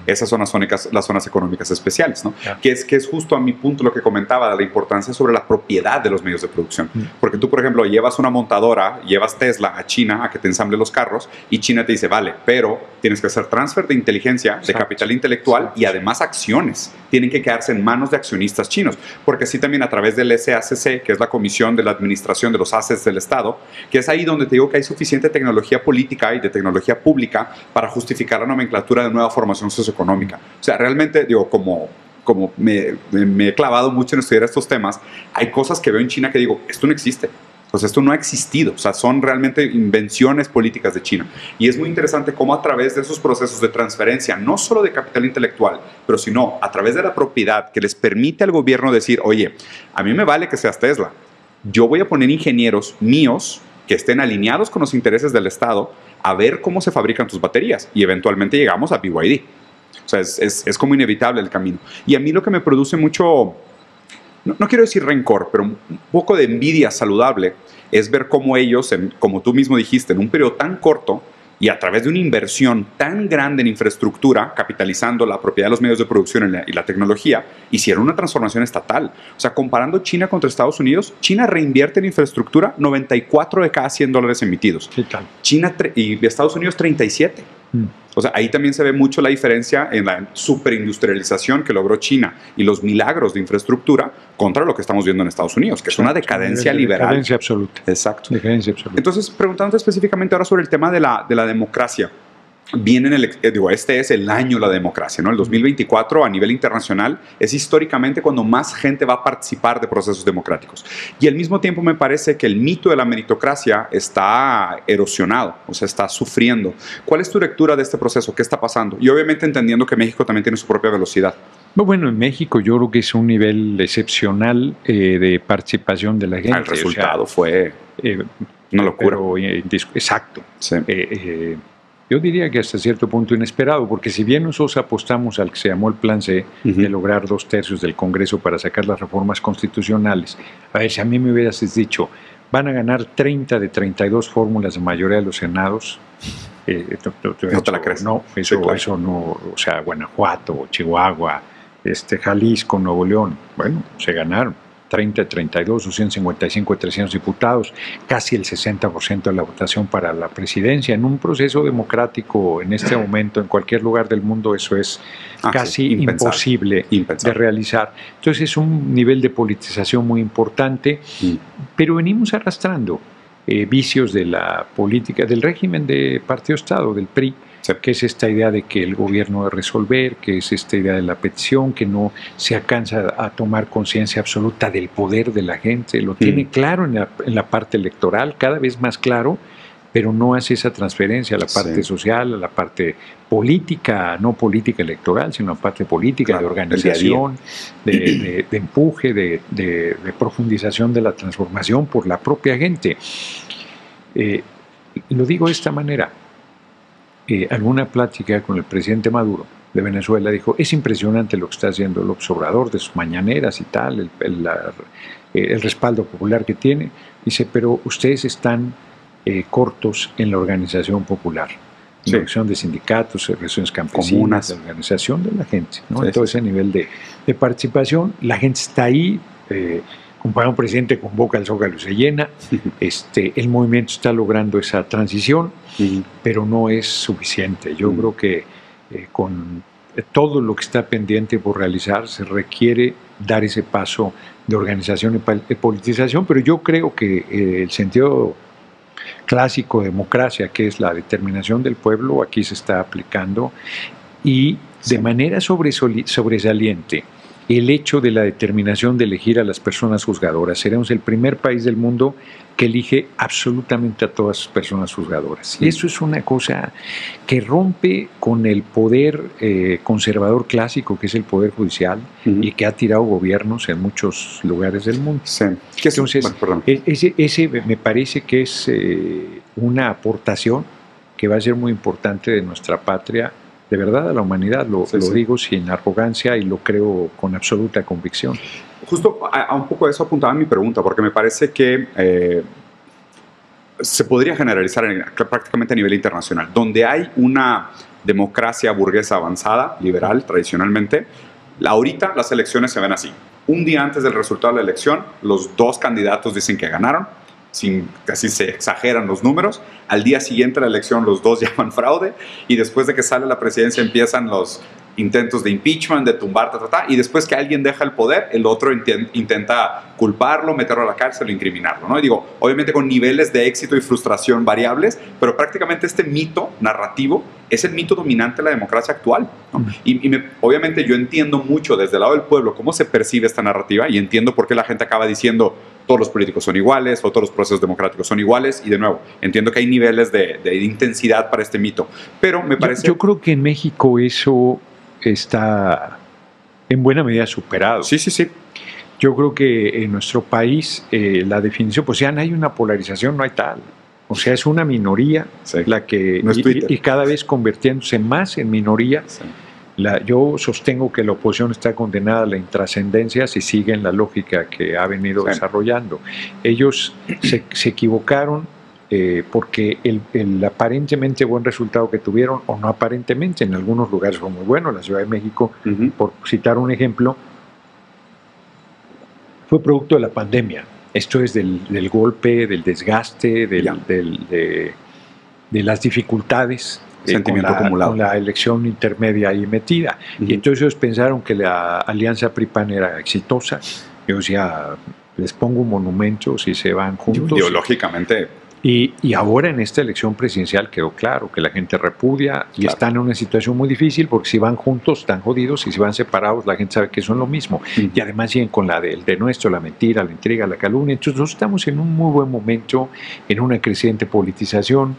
Esas son las zonas económicas especiales, ¿no? Que es justo a mi punto lo que comentaba de la importancia sobre la propiedad de los medios de producción. Porque tú, por ejemplo, llevas una montadora, llevas Tesla a China a que te ensamble los carros y China te dice, vale, pero tienes que hacer transfer de inteligencia, de capital intelectual y además acciones. Tienen que quedarse en manos de accionistas chinos. Porque así también a través del SACC, que es la Comisión de la Administración de los Assets del Estado, que es ahí donde te digo que hay suficiente tecnología política y de tecnología pública para justificar la nomenclatura de nueva formación socioeconómica. O sea, realmente, digo, como me he clavado mucho en estudiar estos temas, hay cosas que veo en China que digo, esto no existe. O sea, esto no ha existido. O sea, son realmente invenciones políticas de China. Y es muy interesante cómo a través de esos procesos de transferencia, no solo de capital intelectual, pero sino a través de la propiedad que les permite al gobierno decir, oye, a mí me vale que seas Tesla. Yo voy a poner ingenieros míos que estén alineados con los intereses del Estado a ver cómo se fabrican tus baterías y eventualmente llegamos a BYD. O sea, es como inevitable el camino. Y a mí lo que me produce mucho, no quiero decir rencor, pero un poco de envidia saludable es ver cómo ellos, como tú mismo dijiste, en un periodo tan corto, y a través de una inversión tan grande en infraestructura, capitalizando la propiedad de los medios de producción y la tecnología, hicieron una transformación estatal. O sea, comparando China contra Estados Unidos, China reinvierte en infraestructura 94 de cada 100 dólares emitidos. ¿Qué tal? China y Estados Unidos 37. O sea, ahí también se ve mucho la diferencia en la superindustrialización que logró China y los milagros de infraestructura contra lo que estamos viendo en Estados Unidos, que es una decadencia liberal. Decadencia absoluta. Exacto. Decadencia absoluta. Entonces, preguntándote específicamente ahora sobre el tema de la democracia. Este es el año de la democracia, ¿no? El 2024 a nivel internacional es históricamente cuando más gente va a participar de procesos democráticos. Y al mismo tiempo me parece que el mito de la meritocracia está erosionado, o sea, está sufriendo. ¿Cuál es tu lectura de este proceso? ¿Qué está pasando? Y obviamente entendiendo que México también tiene su propia velocidad. Bueno, en México yo creo que es un nivel excepcional de participación de la gente. El resultado fue una locura. Exacto. Sí. Yo diría que hasta cierto punto inesperado, porque si bien nosotros apostamos al que se llamó el Plan C, de lograr 2/3 del Congreso para sacar las reformas constitucionales, a ver, si a mí me hubieras dicho, van a ganar 30 de 32 fórmulas de mayoría de los senados, no te la crees. No, eso no, o sea, Guanajuato, Chihuahua, Jalisco, Nuevo León, bueno, se ganaron 30 de 32, 255 de 300 diputados, casi el 60% de la votación para la presidencia. En un proceso democrático en este momento, en cualquier lugar del mundo, eso es casi imposible de realizar. Entonces es un nivel de politización muy importante, pero venimos arrastrando vicios de la política, del régimen de partido-estado, del PRI, que es esta idea de que el gobierno debe resolver, que es esta idea de la petición, que no se alcanza a tomar conciencia absoluta del poder de la gente, lo tiene claro en la parte electoral, cada vez más claro, pero no hace esa transferencia a la parte social, a la parte política, no política electoral, sino a la parte política, de organización, de empuje, de profundización de la transformación por la propia gente. Lo digo de esta manera. Alguna plática con el presidente Maduro de Venezuela dijo, es impresionante lo que está haciendo López Obrador de sus mañaneras y tal, el respaldo popular que tiene. Dice, pero ustedes están cortos en la organización popular, en la organización de sindicatos, organizaciones campesinas, la organización de la gente, ¿no? En todo ese nivel de participación, la gente está ahí. Cuando un presidente convoca al Zócalo y se llena, el movimiento está logrando esa transición, pero no es suficiente. Yo creo que con todo lo que está pendiente por realizar, se requiere dar ese paso de organización y politización, pero yo creo que el sentido clásico de democracia, que es la determinación del pueblo, aquí se está aplicando, y de manera sobresaliente, el hecho de la determinación de elegir a las personas juzgadoras. Seremos el primer país del mundo que elige absolutamente a todas sus personas juzgadoras. Y eso es una cosa que rompe con el poder conservador clásico, que es el poder judicial, y que ha tirado gobiernos en muchos lugares del mundo. Entonces, ese me parece que es una aportación que va a ser muy importante de nuestra patria, de verdad, a la humanidad, lo digo sin arrogancia y lo creo con absoluta convicción. Justo a un poco de eso apuntaba mi pregunta, porque me parece que se podría generalizar prácticamente a nivel internacional. Donde hay una democracia burguesa avanzada, liberal, tradicionalmente, ahorita las elecciones se ven así. Un día antes del resultado de la elección, los dos candidatos dicen que ganaron, casi se exageran los números. Al día siguiente de la elección los dos llaman fraude, y después de que sale la presidencia empiezan los intentos de impeachment, de tumbar, y después que alguien deja el poder, el otro intenta culparlo, meterlo a la cárcel o incriminarlo, ¿no? Y digo, obviamente con niveles de éxito y frustración variables, pero prácticamente este mito narrativo es el mito dominante de la democracia actual, ¿no? Obviamente yo entiendo mucho desde el lado del pueblo cómo se percibe esta narrativa, y entiendo por qué la gente acaba diciendo todos los políticos son iguales o todos los procesos democráticos son iguales, y de nuevo, entiendo que hay niveles de intensidad para este mito, pero me parece... Yo creo que en México eso está en buena medida superado. Sí. Yo creo que en nuestro país la definición, pues ya no hay una polarización, no hay tal. O sea, es una minoría la que... No es y cada vez convirtiéndose más en minoría. Yo sostengo que la oposición está condenada a la intrascendencia si siguen la lógica que ha venido desarrollando. Ellos se equivocaron porque el aparentemente buen resultado que tuvieron, o no aparentemente, en algunos lugares fue muy bueno. La Ciudad de México, por citar un ejemplo, fue producto de la pandemia. Esto es del golpe, del desgaste, de las dificultades sentimiento acumulado con la elección intermedia ahí metida. Y entonces ellos pensaron que la alianza PRI-PAN era exitosa. Yo decía, les pongo un monumento si se van juntos. Ideológicamente. Y ahora en esta elección presidencial quedó claro que la gente repudia y están en una situación muy difícil, porque si van juntos están jodidos, y si van separados la gente sabe que son lo mismo. Y además siguen con la de nuestro, la mentira, la intriga, la calumnia. Entonces nosotros estamos en un muy buen momento, en una creciente politización.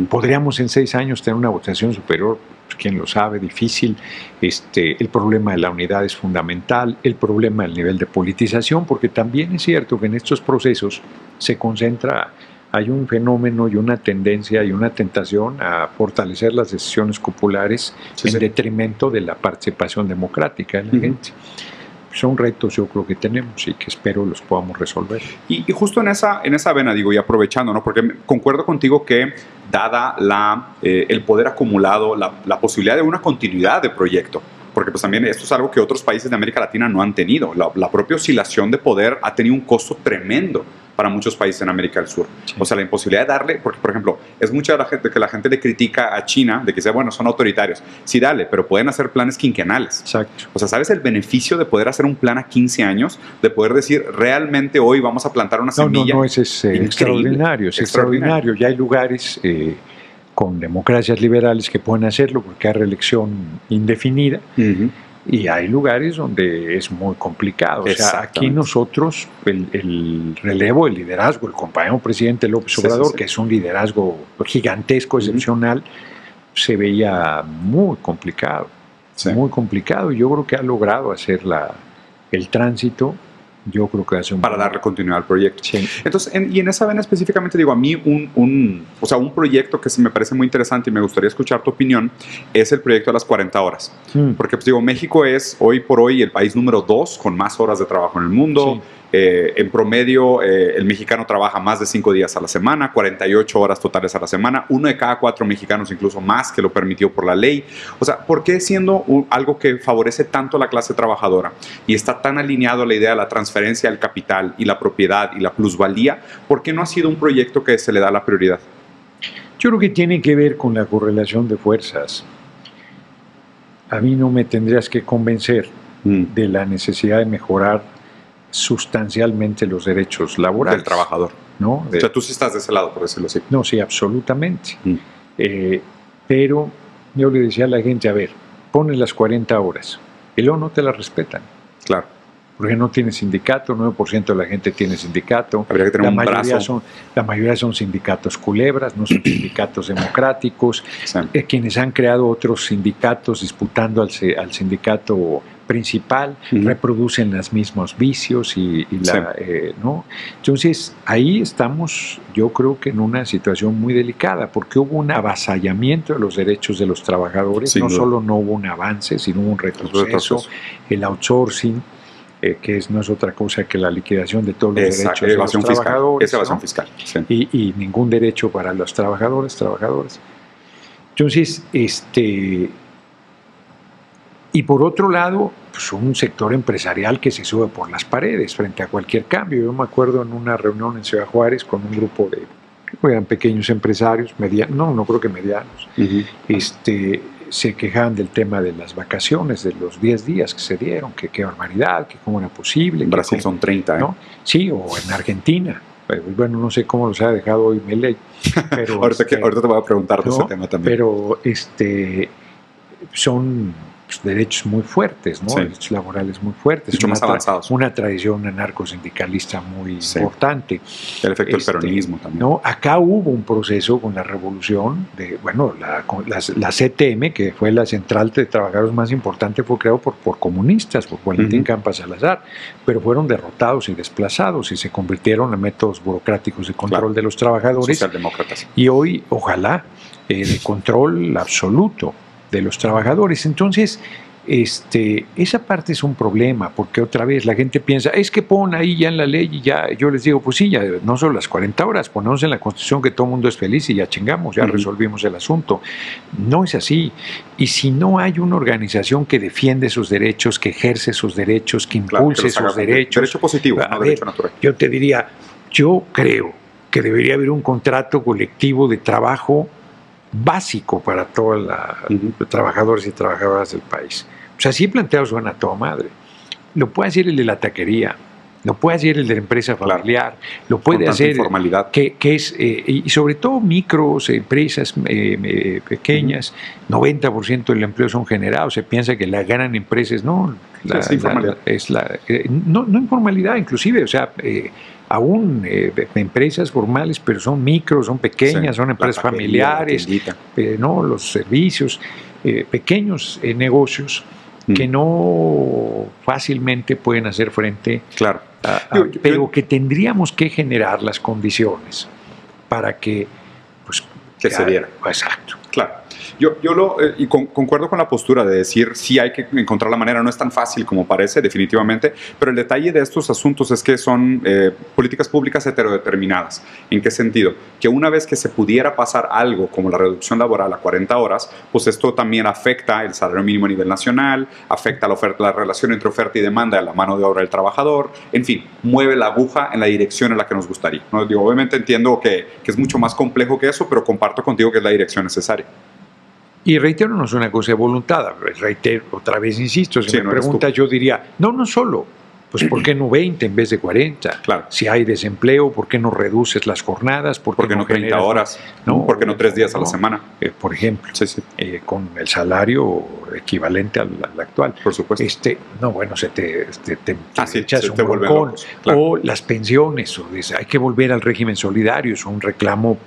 Podríamos en 6 años tener una votación superior, pues, quién lo sabe, difícil. El problema de la unidad es fundamental, el problema del nivel de politización, porque también es cierto que en estos procesos se concentra. Hay un fenómeno y una tendencia y una tentación a fortalecer las decisiones populares en detrimento de la participación democrática de la gente. Son retos, yo creo, que tenemos y que espero los podamos resolver. Y justo en esa vena, digo, y aprovechando, ¿no? Porque concuerdo contigo que, dada el poder acumulado, la posibilidad de una continuidad de proyecto, porque pues también esto es algo que otros países de América Latina no han tenido. La propia oscilación de poder ha tenido un costo tremendo para muchos países en América del Sur. O sea, la imposibilidad de darle, porque por ejemplo, es mucha que la gente le critica a China de que sea, bueno, son autoritarios. Sí, dale, pero pueden hacer planes quinquenales. Exacto. O sea, ¿sabes el beneficio de poder hacer un plan a 15 años? De poder decir, realmente hoy vamos a plantar una semilla. No, ese es extraordinario, es extraordinario. Ya hay lugares con democracias liberales que pueden hacerlo porque hay reelección indefinida. Y hay lugares donde es muy complicado. O sea, aquí nosotros, el relevo, el liderazgo, el compañero presidente López Obrador, que es un liderazgo gigantesco, excepcional, se veía muy complicado. Muy complicado. Y yo creo que ha logrado hacer el tránsito. Yo creo que hace para darle continuidad al proyecto. Sí. Entonces, y en esa vena específicamente, digo, a mí un proyecto que me parece muy interesante y me gustaría escuchar tu opinión es el proyecto de las 40 horas. Porque, pues digo, México es hoy por hoy el país número 2 con más horas de trabajo en el mundo. En promedio, el mexicano trabaja más de 5 días a la semana, 48 horas totales a la semana. 1 de cada 4 mexicanos, incluso más, que lo permitió por la ley. O sea, ¿por qué siendo algo que favorece tanto a la clase trabajadora y está tan alineado a la idea de la transferencia del capital y la propiedad y la plusvalía, por qué no ha sido un proyecto que se le da la prioridad? Yo creo que tiene que ver con la correlación de fuerzas. A mí no me tendrías que convencer de la necesidad de mejorar sustancialmente los derechos laborales del trabajador, ¿no? O sea, tú sí estás de ese lado, por decirlo así. No, sí, absolutamente. Pero yo le decía a la gente, a ver, ponen las 40 horas y luego no te las respetan. Claro. Porque no tiene sindicato, 9% de la gente tiene sindicato. Habría que tener un brazo. La mayoría son sindicatos culebras, no son sindicatos democráticos. Quienes han creado otros sindicatos disputando al sindicato principal reproducen los mismos vicios ¿no? Entonces ahí estamos, yo creo que en una situación muy delicada, porque hubo un avasallamiento de los derechos de los trabajadores. No solo no hubo un avance, sino un retroceso. El outsourcing, que no es otra cosa que la liquidación de todos los derechos de los trabajadores. Esa evasión fiscal. Sí. Y ningún derecho para los trabajadoras. Entonces, y por otro lado, pues un sector empresarial que se sube por las paredes frente a cualquier cambio. Yo me acuerdo en una reunión en Ciudad Juárez con un grupo de eran pequeños empresarios, no creo que medianos, se quejaban del tema de las vacaciones, de los 10 días que se dieron, que qué barbaridad, que cómo era posible. En Brasil son 30, ¿no? Sí, o en Argentina. Bueno, no sé cómo los ha dejado hoy Milei. Pero ahorita te voy a preguntar de ese tema también. Pero son derechos muy fuertes, ¿no? Derechos laborales muy fuertes. Mucho más avanzados. Una tradición anarcosindicalista muy importante. El efecto del peronismo también. ¿No? Acá hubo un proceso con la revolución, la CTM, que fue la central de trabajadores más importante, fue creado por comunistas, por Valentín Campa Salazar, pero fueron derrotados y desplazados y se convirtieron en métodos burocráticos de control de los trabajadores. Socialdemócratas. Y hoy, ojalá, de control absoluto de los trabajadores. Entonces, esa parte es un problema, porque otra vez la gente piensa, es que pon ahí ya en la ley y ya, yo les digo, pues sí, ya no son las 40 horas, ponemos en la Constitución que todo el mundo es feliz y ya chingamos, ya resolvimos el asunto. No es así. Y si no hay una organización que defiende sus derechos, que ejerce sus derechos, que impulse sus derechos. Derecho positivo, no derecho natural. Yo te diría, yo creo que debería haber un contrato colectivo de trabajo básico para todos los trabajadores y trabajadoras del país. O sea, así planteado suena a toda madre. Lo puede hacer el de la taquería, lo puede hacer el de la empresa familiar, lo puede hacer informalidad. Que es, y sobre todo micros, empresas pequeñas, 90% del empleo son generados. Se piensa que la ganan empresas, no, informalidad. No informalidad inclusive, o sea, aún empresas formales, pero son micros, son pequeñas, son empresas familiares, no, los servicios, pequeños negocios que no fácilmente pueden hacer frente, pero que tendríamos que generar las condiciones para que, pues, que se diera. Exacto. Claro. Yo concuerdo con la postura de decir sí hay que encontrar la manera, no es tan fácil como parece, definitivamente, pero el detalle de estos asuntos es que son políticas públicas heterodeterminadas. ¿En qué sentido? Que una vez que se pudiera pasar algo como la reducción laboral a 40 horas, pues esto también afecta el salario mínimo a nivel nacional, afecta la relación entre oferta y demanda de la mano de obra del trabajador, en fin, mueve la aguja en la dirección en la que nos gustaría, ¿no? Digo, obviamente entiendo que es mucho más complejo que eso, pero comparto contigo que es la dirección necesaria. Y reitero, no es una cosa de voluntad, reitero, otra vez insisto, si me preguntas yo diría, no solo, pues ¿por qué no 20 en vez de 40? Claro. Si hay desempleo, ¿por qué no reduces las jornadas? ¿Por qué no 30 horas? No, ¿por qué no 3 días a la semana? Por ejemplo, con el salario equivalente al actual. Por supuesto. No, bueno, se te echas un volcón. Claro. O las pensiones, hay que volver al régimen solidario, es un reclamo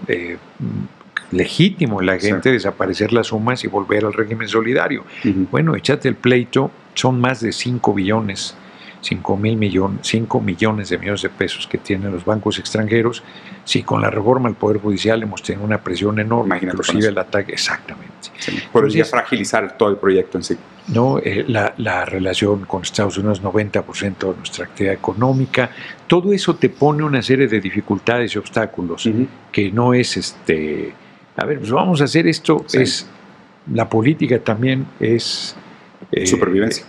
legítimo la gente, desaparecer las sumas y volver al régimen solidario. Bueno, échate el pleito, son más de 5 millones de millones de pesos que tienen los bancos extranjeros. Si con la reforma al Poder Judicial hemos tenido una presión enorme, inclusive el ataque, exactamente. Podría fragilizar todo el proyecto en sí. No, la relación con Estados Unidos, 90% de nuestra actividad económica, todo eso te pone una serie de dificultades y obstáculos que no es a ver, pues vamos a hacer esto, la política también es supervivencia.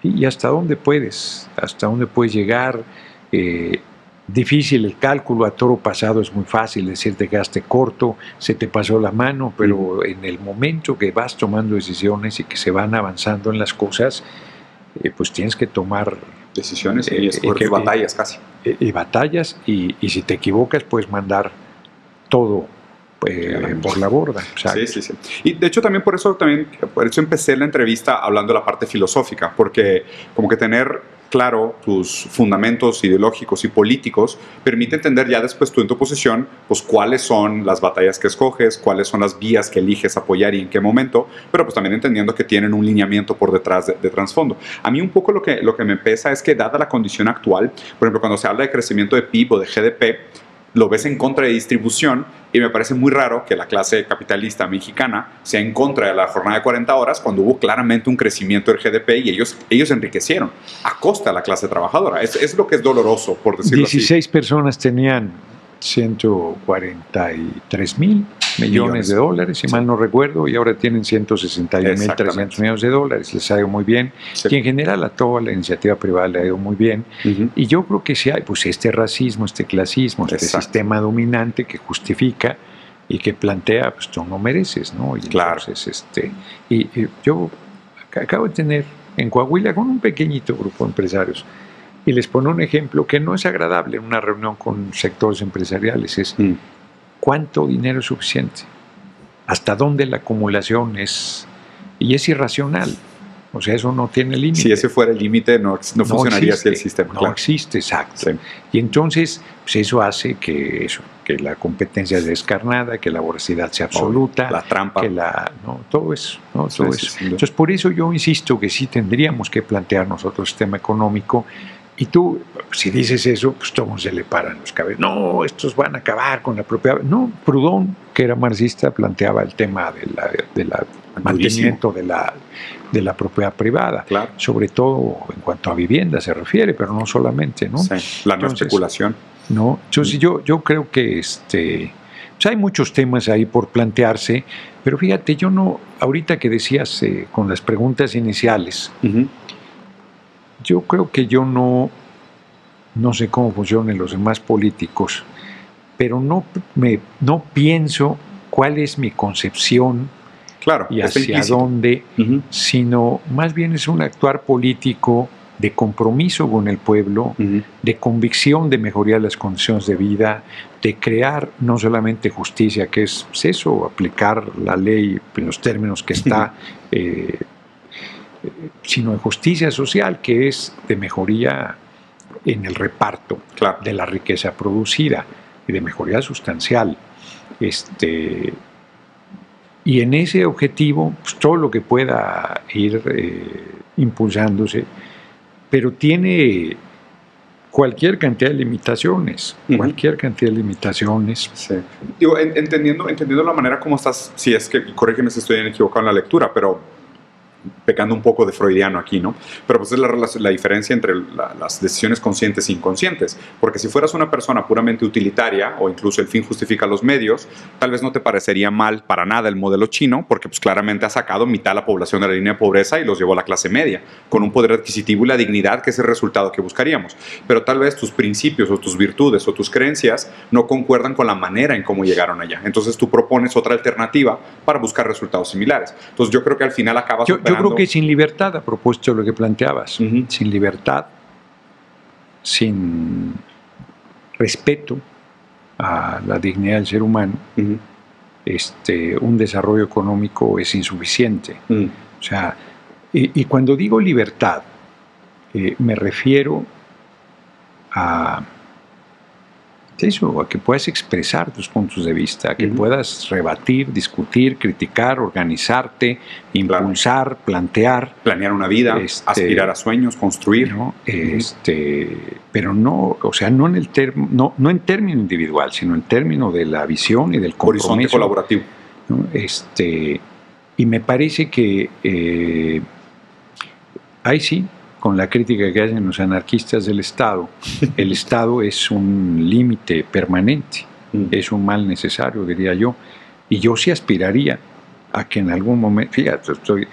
Y hasta dónde puedes llegar. Difícil el cálculo, a toro pasado es muy fácil decir te quedaste corto, se te pasó la mano, pero en el momento que vas tomando decisiones y que se van avanzando en las cosas, pues tienes que tomar decisiones y batallas casi. Y batallas, y si te equivocas puedes mandar todo por la borda. Sí. Y de hecho por eso empecé la entrevista hablando de la parte filosófica, porque como que tener claro tus fundamentos ideológicos y políticos permite entender ya después tú en tu posición, pues cuáles son las batallas que escoges, cuáles son las vías que eliges apoyar y en qué momento, pero pues también entendiendo que tienen un lineamiento por detrás de trasfondo. A mí un poco lo que me pesa es que dada la condición actual, por ejemplo, cuando se habla de crecimiento de PIB o de GDP, lo ves en contra de distribución y me parece muy raro que la clase capitalista mexicana sea en contra de la jornada de 40 horas cuando hubo claramente un crecimiento del GDP y ellos enriquecieron a costa de la clase trabajadora. Es lo que es doloroso, por decirlo 16 personas tenían 143 mil millones de dólares, si mal no recuerdo, y ahora tienen 161.300 millones de dólares. Les ha ido muy bien. Y en general a toda la iniciativa privada le ha ido muy bien. Y yo creo que sí hay pues este racismo, este clasismo, este sistema dominante que justifica y que plantea, pues tú no mereces, ¿no? Y entonces, y yo acabo de tener en Coahuila con un pequeñito grupo de empresarios, y les pongo un ejemplo que no es agradable en una reunión con sectores empresariales, es cuánto dinero es suficiente, hasta dónde la acumulación es, y es irracional, o sea, eso no tiene límite. Si ese fuera el límite, no funcionaría así el sistema. No existe, exacto. Sí. Y entonces, pues eso hace que la competencia sea descarnada, que la voracidad sea absoluta, la trampa, todo eso, Entonces, por eso yo insisto que sí tendríamos que plantear nosotros el sistema económico Y tú, si dices eso, pues todos se le paran los cabellos. No, estos van a acabar con la propiedad. No, Proudhon, que era marxista, planteaba el tema del mantenimiento de la propiedad privada. Claro. Sobre todo en cuanto a vivienda se refiere, pero no solamente, ¿no? Sí, la no especulación. No, entonces yo creo que pues hay muchos temas ahí por plantearse, pero fíjate, yo no, ahorita que decías con las preguntas iniciales, yo creo que yo no sé cómo funcionan los demás políticos, pero no pienso cuál es mi concepción y hacia dónde, sino más bien es un actuar político de compromiso con el pueblo, de convicción de mejorar las condiciones de vida, de crear no solamente justicia, que es eso, aplicar la ley en los términos que está, sino de justicia social, que es de mejoría en el reparto de la riqueza producida y de mejoría sustancial. Y en ese objetivo, pues, todo lo que pueda ir impulsándose, pero tiene cualquier cantidad de limitaciones, cualquier cantidad de limitaciones. Sí. Digo, entendiendo la manera como estás, si es que, corrígeme si estoy equivocado en la lectura, pero pecando un poco de freudiano aquí, ¿no? Pero pues es la diferencia entre las decisiones conscientes e inconscientes, porque si fueras una persona puramente utilitaria o incluso el fin justifica los medios, tal vez no te parecería mal para nada el modelo chino, porque pues claramente ha sacado mitad de la población de la línea de pobreza y los llevó a la clase media, con un poder adquisitivo y la dignidad, que es el resultado que buscaríamos. Pero tal vez tus principios o tus virtudes o tus creencias no concuerdan con la manera en cómo llegaron allá. Entonces tú propones otra alternativa para buscar resultados similares. Entonces yo creo que al final acabas Yo creo que sin libertad, a propósito de lo que planteabas, sin libertad, sin respeto a la dignidad del ser humano, un desarrollo económico es insuficiente. O sea, y cuando digo libertad, me refiero a eso, a que puedas expresar tus puntos de vista, a que puedas rebatir, discutir, criticar, organizarte, impulsar, plantear. Planear una vida, aspirar a sueños, construir. ¿No? Pero no, o sea, no en término individual, sino en términos de la visión y del compromiso. Horizonte colaborativo. ¿No? Y me parece que ahí sí, con la crítica que hacen los anarquistas del Estado, el Estado es un límite permanente, es un mal necesario, diría yo, y yo sí aspiraría a que en algún momento, fíjate, estoy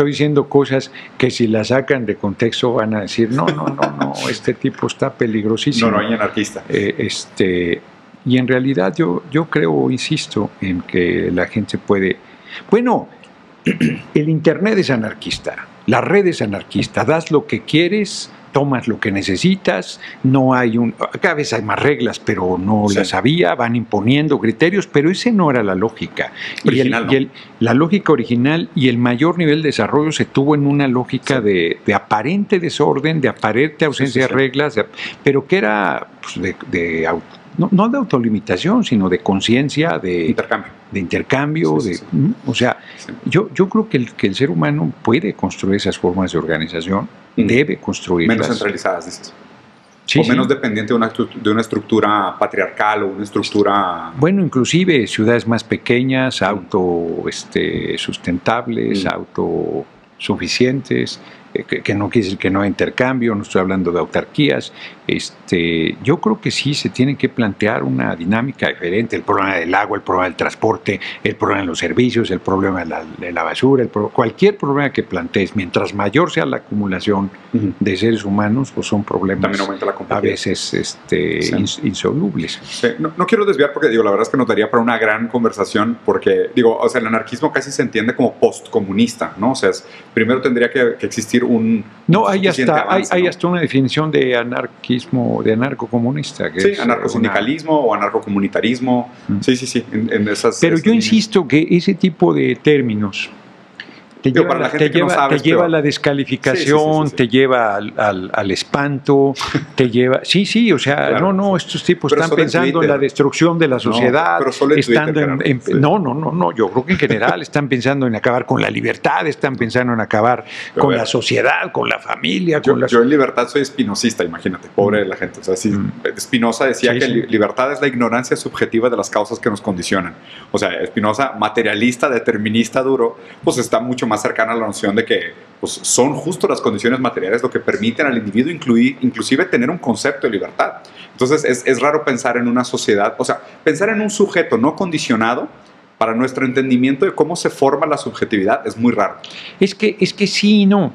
diciendo cosas que si las sacan de contexto van a decir, no, este tipo está peligrosísimo. No hay anarquista. Y en realidad yo creo, insisto, en que la gente puede... Bueno, el Internet es anarquista. La red es anarquista, das lo que quieres, tomas lo que necesitas, no hay cada vez hay más reglas, pero no las había, van imponiendo criterios, pero ese no era la lógica. La lógica original y el mayor nivel de desarrollo se tuvo en una lógica de aparente desorden, de aparente ausencia de reglas, pero que era pues, no de autolimitación, sino de conciencia, de intercambio. O sea, yo creo que el ser humano puede construir esas formas de organización, debe construirlas. Menos centralizadas, dices. O menos dependiente de una estructura patriarcal o una estructura... Bueno, inclusive ciudades más pequeñas, sustentables, autosuficientes, que no quiere decir que no hay intercambio, no estoy hablando de autarquías. Yo creo que sí se tiene que plantear una dinámica diferente, el problema del agua, el problema del transporte, el problema de los servicios, el problema de la basura, cualquier problema que plantees, mientras mayor sea la acumulación de seres humanos, pues son problemas a veces insolubles. Sí. No quiero desviar porque la verdad es que nos daría para una gran conversación, porque el anarquismo casi se entiende como postcomunista, ¿no? O sea, primero tendría que existir hay hasta una definición de anarquismo, de anarcocomunista. Que anarcosindicalismo o anarcocomunitarismo. Sí. En esas, pero yo insisto que ese tipo de términos te lleva a la descalificación, te lleva al espanto, te lleva... Sí, o sea, claro, estos tipos están pensando en la destrucción de la sociedad. Pero solo en Twitter, No, yo creo que en general están pensando en acabar con la libertad, están pensando en acabar con la sociedad, con la familia. Yo en libertad soy espinosista, imagínate, pobre de la gente. O sea, Spinoza decía que libertad es la ignorancia subjetiva de las causas que nos condicionan. O sea, Spinoza, materialista, determinista duro, pues está mucho más cercana a la noción de que pues, son justo las condiciones materiales lo que permiten al individuo inclusive tener un concepto de libertad. Entonces es raro pensar en una sociedad, o sea, pensar en un sujeto no condicionado para nuestro entendimiento de cómo se forma la subjetividad es muy raro. Es que sí y no.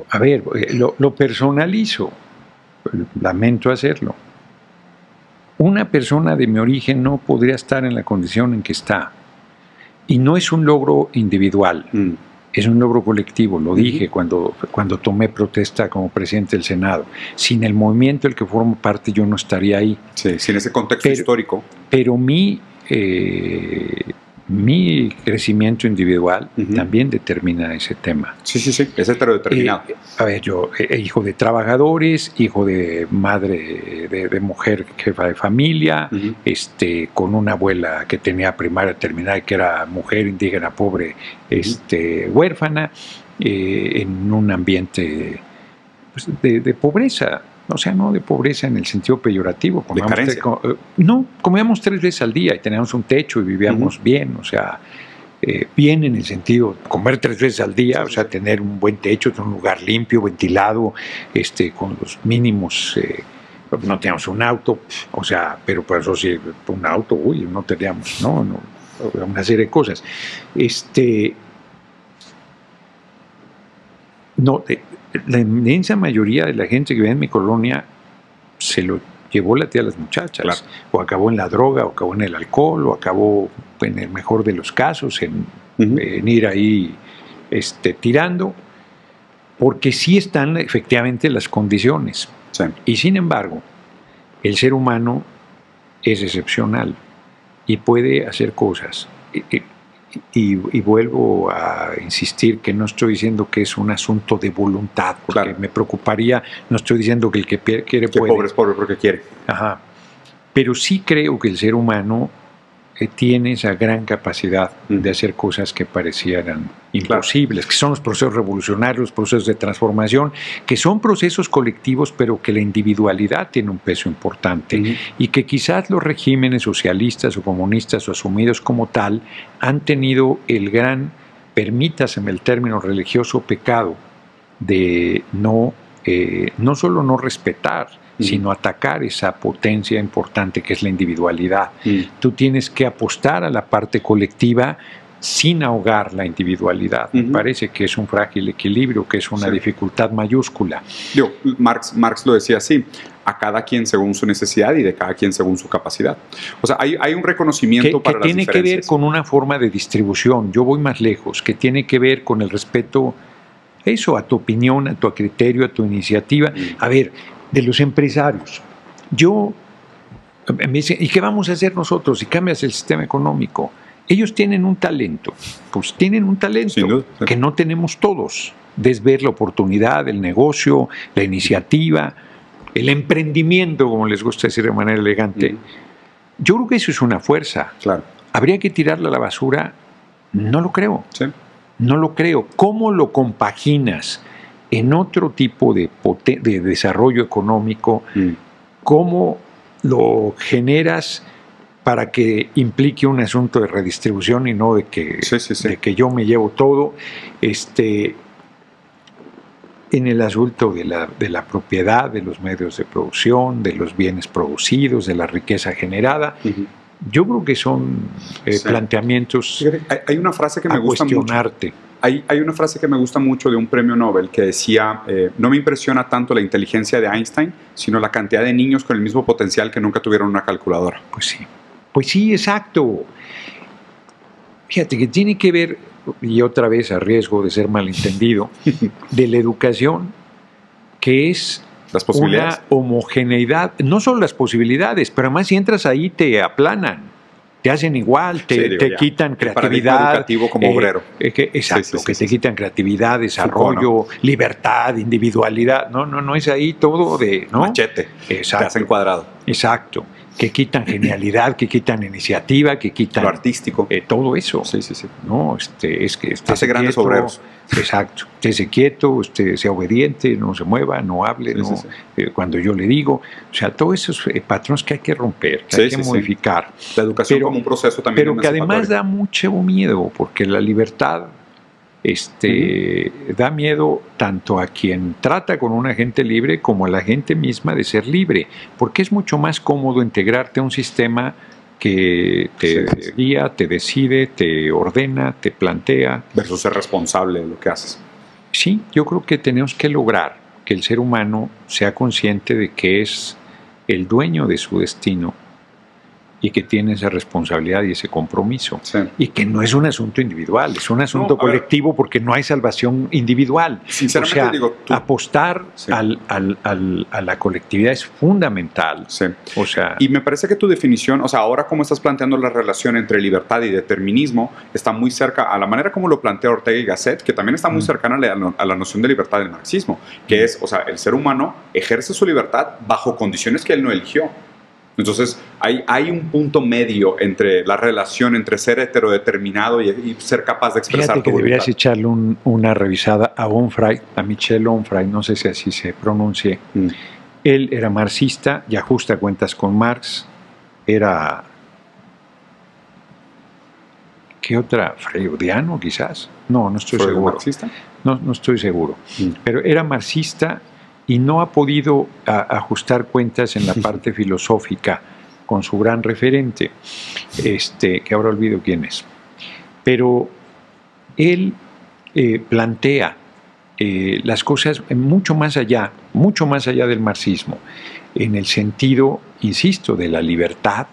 A ver, lo personalizo. Lamento hacerlo. Una persona de mi origen no podría estar en la condición en que está. Y no es un logro individual, es un logro colectivo. Lo dije cuando tomé protesta como presidente del Senado. Sin el movimiento del que formo parte yo no estaría ahí. Sí, sin ese contexto histórico. Pero mi crecimiento individual también determina ese tema. Sí, es heterodeterminado. A ver, yo, hijo de trabajadores, hijo de madre de mujer jefa de familia, con una abuela que tenía primaria terminada, que era mujer indígena pobre, huérfana, en un ambiente pues, de pobreza. O sea, no de pobreza en el sentido peyorativo. Comíamos 3 veces al día y teníamos un techo y vivíamos bien. O sea, bien en el sentido de comer 3 veces al día, o sea, tener un buen techo, un lugar limpio, ventilado, con los mínimos. No teníamos un auto, o sea, pero por eso sí, un auto, no teníamos, una serie de cosas. La inmensa mayoría de la gente que vive en mi colonia se lo llevó la tía a las muchachas, claro. O acabó en la droga, o acabó en el alcohol, o acabó, en el mejor de los casos, en ir ahí tirando, porque sí están efectivamente las condiciones. Sí. Y sin embargo, el ser humano es excepcional y puede hacer cosas. Y vuelvo a insistir que no estoy diciendo que es un asunto de voluntad, porque me preocuparía, no estoy diciendo que el que quiere puede. Pobre es pobre porque quiere. Ajá. Pero sí creo que el ser humano tiene esa gran capacidad de hacer cosas que parecieran imposibles, que son los procesos revolucionarios, los procesos de transformación, que son procesos colectivos, pero que la individualidad tiene un peso importante y que quizás los regímenes socialistas o comunistas o asumidos como tal han tenido el gran, permítaseme el término religioso, pecado de no solo no respetar, sino atacar esa potencia importante que es la individualidad. Tú tienes que apostar a la parte colectiva sin ahogar la individualidad. Me parece que es un frágil equilibrio, que es una dificultad mayúscula. Marx lo decía así, a cada quien según su necesidad y de cada quien según su capacidad. O sea, hay un reconocimiento para las diferencias. Que tiene que ver con una forma de distribución. Yo voy más lejos, que tiene que ver con el respeto, eso, a tu opinión, a tu criterio, a tu iniciativa. A ver, de los empresarios. Me dicen, ¿y qué vamos a hacer nosotros si cambias el sistema económico? Ellos tienen un talento, que no tenemos todos, de ver la oportunidad, el negocio, la iniciativa, el emprendimiento, como les gusta decir de manera elegante. Yo creo que eso es una fuerza. Claro. ¿Habría que tirarla a la basura? No lo creo. Sí. No lo creo. ¿Cómo lo compaginas en otro tipo de desarrollo económico? ¿Cómo lo generas para que implique un asunto de redistribución y no de que, de que yo me llevo todo? En el asunto de la propiedad, de los medios de producción, de los bienes producidos, de la riqueza generada. Yo creo que son planteamientos. Hay una frase que me gusta mucho. Hay una frase que me gusta mucho de un premio Nobel que decía, no me impresiona tanto la inteligencia de Einstein, sino la cantidad de niños con el mismo potencial que nunca tuvieron una calculadora. Pues sí, exacto. Fíjate que tiene que ver, y otra vez a riesgo de ser malentendido, de la educación, que es una homogeneidad, no solo las posibilidades, pero además si entras ahí te aplanan, te hacen igual, te quitan creatividad. Educativo como obrero. Exacto, que te quitan creatividad, desarrollo, libertad, individualidad. No es ahí todo de... ¿no? Machete. Exacto. Te hacen cuadrado. Exacto. Que quitan genialidad, que quitan iniciativa, que quitan... Lo artístico. Todo eso. Sí. No, es que... Hace grandes obreros. Exacto. Esté quieto, sea obediente, no se mueva, no hable, cuando yo le digo. O sea, todos esos patrones que hay que romper, que hay que modificar. La educación como un proceso también. Pero que además da mucho miedo, porque la libertad da miedo tanto a quien trata con una gente libre como a la gente misma de ser libre, porque es mucho más cómodo integrarte a un sistema que te guía, te decide, te ordena, te plantea. Versus ser responsable de lo que haces. Sí, yo creo que tenemos que lograr que el ser humano sea consciente de que es el dueño de su destino y que tiene esa responsabilidad y ese compromiso. Y que no es un asunto individual, es un asunto colectivo, porque no hay salvación individual. Sinceramente, apostar a la colectividad es fundamental. Y me parece que tu definición, ahora como estás planteando la relación entre libertad y determinismo, está muy cerca a la manera como lo plantea Ortega y Gasset, que también está muy cercana a la noción de libertad del marxismo, que es, el ser humano ejerce su libertad bajo condiciones que él no eligió. Entonces, hay un punto medio entre la relación entre ser heterodeterminado y ser capaz de expresar tu voluntad. Deberías echarle una revisada a Onfray, a Michel Onfray, no sé si así se pronuncie. Él era marxista y ajusta cuentas con Marx. Era... ¿Qué otra? ¿Freudiano, quizás? No estoy seguro. ¿Marxista? No estoy seguro. Pero era marxista y no ha podido ajustar cuentas en la parte filosófica con su gran referente, que ahora olvido quién es. Pero él plantea las cosas mucho más allá del marxismo, en el sentido, insisto, de la libertad,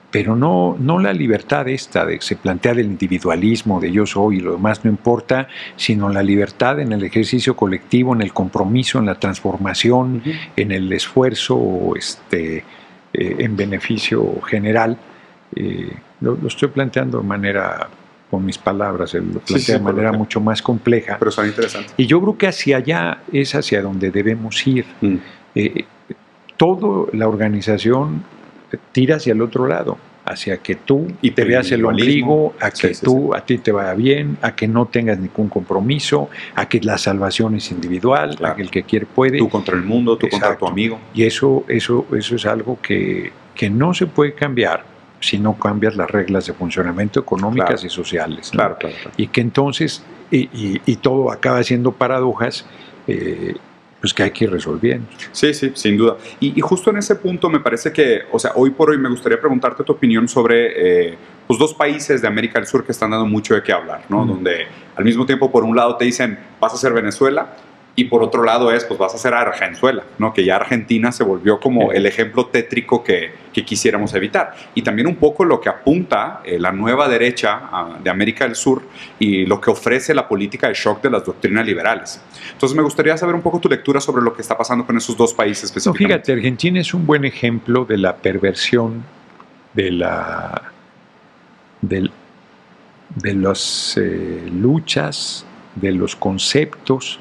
pero no la libertad esta de que se plantea del individualismo, de yo soy y lo demás no importa, sino la libertad en el ejercicio colectivo, en el compromiso, en la transformación, en el esfuerzo en beneficio general. Lo estoy planteando de manera, con mis palabras, lo plantea de manera mucho más compleja. Pero son interesantes. Y yo creo que hacia allá es hacia donde debemos ir. Toda la organización tira hacia el otro lado, hacia que tú te veas el ombligo, a que a ti te vaya bien, a que no tengas ningún compromiso, a que la salvación es individual, a que el que quiere puede. Tú contra el mundo, tú contra tu amigo. Y eso es algo que no se puede cambiar si no cambias las reglas de funcionamiento económicas y sociales, ¿no? Claro. Y que entonces, y todo acaba siendo paradojas, pues que hay que ir resolviendo. Sí, sin duda. Y justo en ese punto me parece que, hoy por hoy me gustaría preguntarte tu opinión sobre dos países de América del Sur que están dando mucho de qué hablar, ¿no? Donde al mismo tiempo por un lado te dicen vas a ser Venezuela y por otro lado pues vas a ser Argenzuela, ¿no? Que ya Argentina se volvió como el ejemplo tétrico que quisiéramos evitar. Y también un poco lo que apunta la nueva derecha de América del Sur y lo que ofrece la política de shock de las doctrinas liberales. Entonces me gustaría saber un poco tu lectura sobre lo que está pasando con esos dos países específicamente. Fíjate, Argentina es un buen ejemplo de la perversión de las luchas, de los conceptos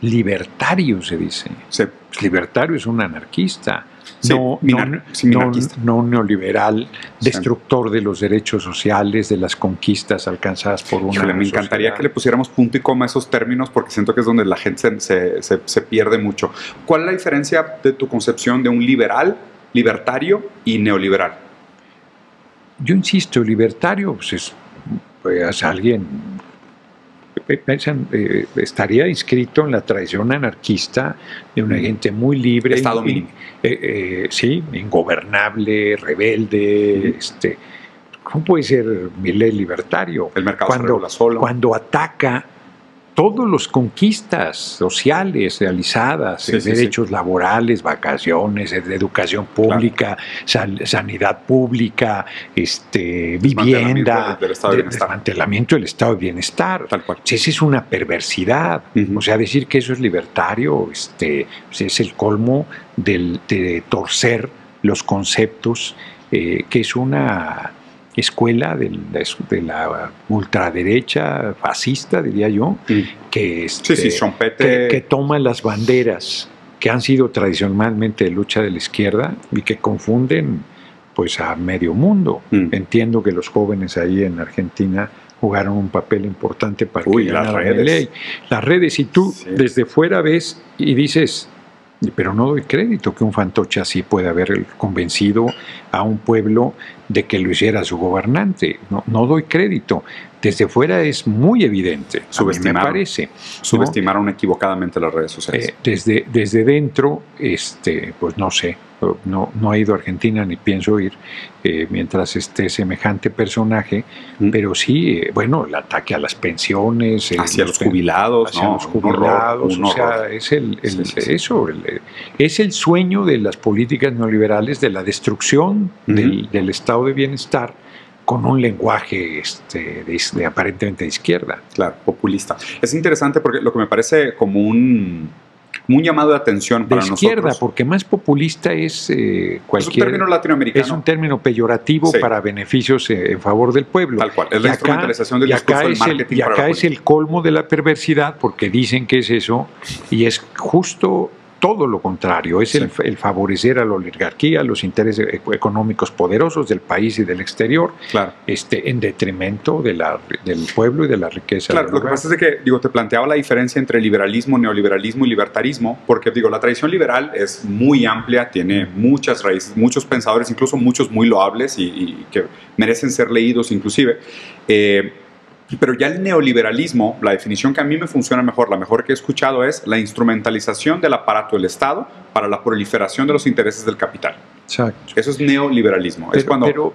libertarios, se dice. Libertario es un anarquista, no neoliberal, destructor de los derechos sociales, de las conquistas alcanzadas por una Me encantaría que le pusiéramos punto y coma a esos términos, porque siento que es donde la gente se pierde mucho. ¿Cuál es la diferencia de tu concepción de un libertario y neoliberal? Yo insisto, libertario es alguien... estaría inscrito en la tradición anarquista de una gente muy libre, Estado mínimo. Ingobernable, rebelde. ¿Cómo puede ser Milei libertario? El mercado se regula solo. Cuando ataca todas las conquistas sociales realizadas, derechos laborales, vacaciones, educación pública, sanidad pública, vivienda, desmantelamiento del estado de bienestar. Tal cual. Esa es una perversidad. Decir que eso es libertario es el colmo de torcer los conceptos, que es una escuela de la ultraderecha fascista, diría yo, que toma las banderas que han sido tradicionalmente de lucha de la izquierda y que confunden pues a medio mundo. Entiendo que los jóvenes ahí en Argentina jugaron un papel importante para que ganara Milei. Las redes, y tú desde fuera ves y dices, pero no doy crédito que un fantoche así pueda haber convencido a un pueblo de que lo hiciera su gobernante. No doy crédito. Desde fuera es muy evidente, me parece. Subestimaron equivocadamente las redes sociales. Desde dentro, pues no sé, no he ido a Argentina ni pienso ir mientras esté semejante personaje, pero sí, bueno, el ataque a las pensiones, hacia los jubilados, un horror. Es el sueño de las políticas neoliberales de la destrucción del estado de bienestar, con un lenguaje de aparentemente de izquierda. Claro, populista. Es interesante porque lo que me parece como un llamado de atención para nosotros. De izquierda, porque más populista es cualquier... Es un término latinoamericano. Es un término peyorativo para beneficios en favor del pueblo. Tal cual, es la instrumentalización del discurso del marketing. Y acá es el colmo de la perversidad, porque dicen que es eso, y es justo todo lo contrario, es el favorecer a la oligarquía, a los intereses económicos poderosos del país y del exterior, en detrimento del pueblo y de la riqueza. Claro, lo que pasa es que, te planteaba la diferencia entre liberalismo, neoliberalismo y libertarismo, porque, la tradición liberal es muy amplia, tiene muchas raíces, muchos pensadores, incluso muchos muy loables y que merecen ser leídos inclusive. Pero ya el neoliberalismo, la definición que a mí me funciona mejor, la mejor que he escuchado, es la instrumentalización del aparato del Estado para la proliferación de los intereses del capital. Exacto. Eso es neoliberalismo.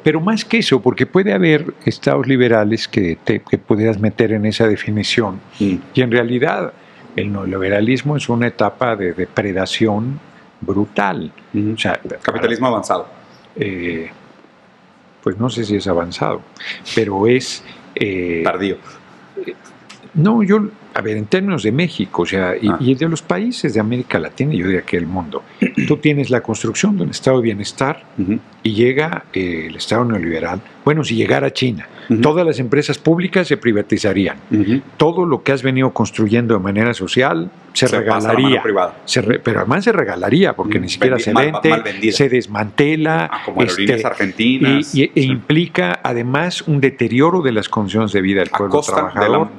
Pero más que eso, porque puede haber estados liberales que pudieras meter en esa definición, y en realidad el neoliberalismo es una etapa de depredación brutal. O sea, capitalismo avanzado. Pues no sé si es avanzado, pero es... tardío. No, en términos de México, o sea, y de los países de América Latina, yo diría que el mundo, tú tienes la construcción de un estado de bienestar y llega el estado neoliberal. Bueno, si llegara China, todas las empresas públicas se privatizarían. Todo lo que has venido construyendo de manera social se regalaría. Pero además se regalaría porque ni siquiera se vende, se desmantela. Como aerolíneas argentinas. E implica además un deterioro de las condiciones de vida del pueblo trabajador.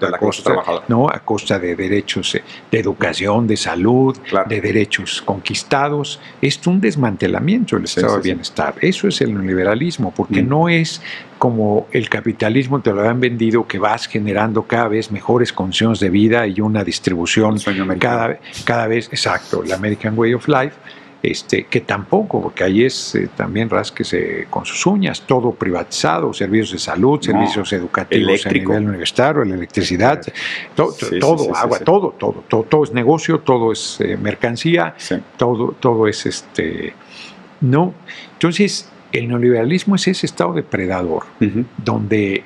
A costa de derechos de educación, de salud, de derechos conquistados. Es un desmantelamiento del estado de bienestar. Eso es el neoliberalismo, porque no es como el capitalismo te lo han vendido, que vas generando cada vez mejores condiciones de vida y una distribución cada vez, exacto, el American Way of Life, que tampoco, porque ahí es también rásquese con sus uñas, todo privatizado, servicios de salud, servicios educativos a nivel universitario, la electricidad, todo, agua, todo es negocio, todo es mercancía, todo es no. Entonces, el neoliberalismo es ese estado depredador, donde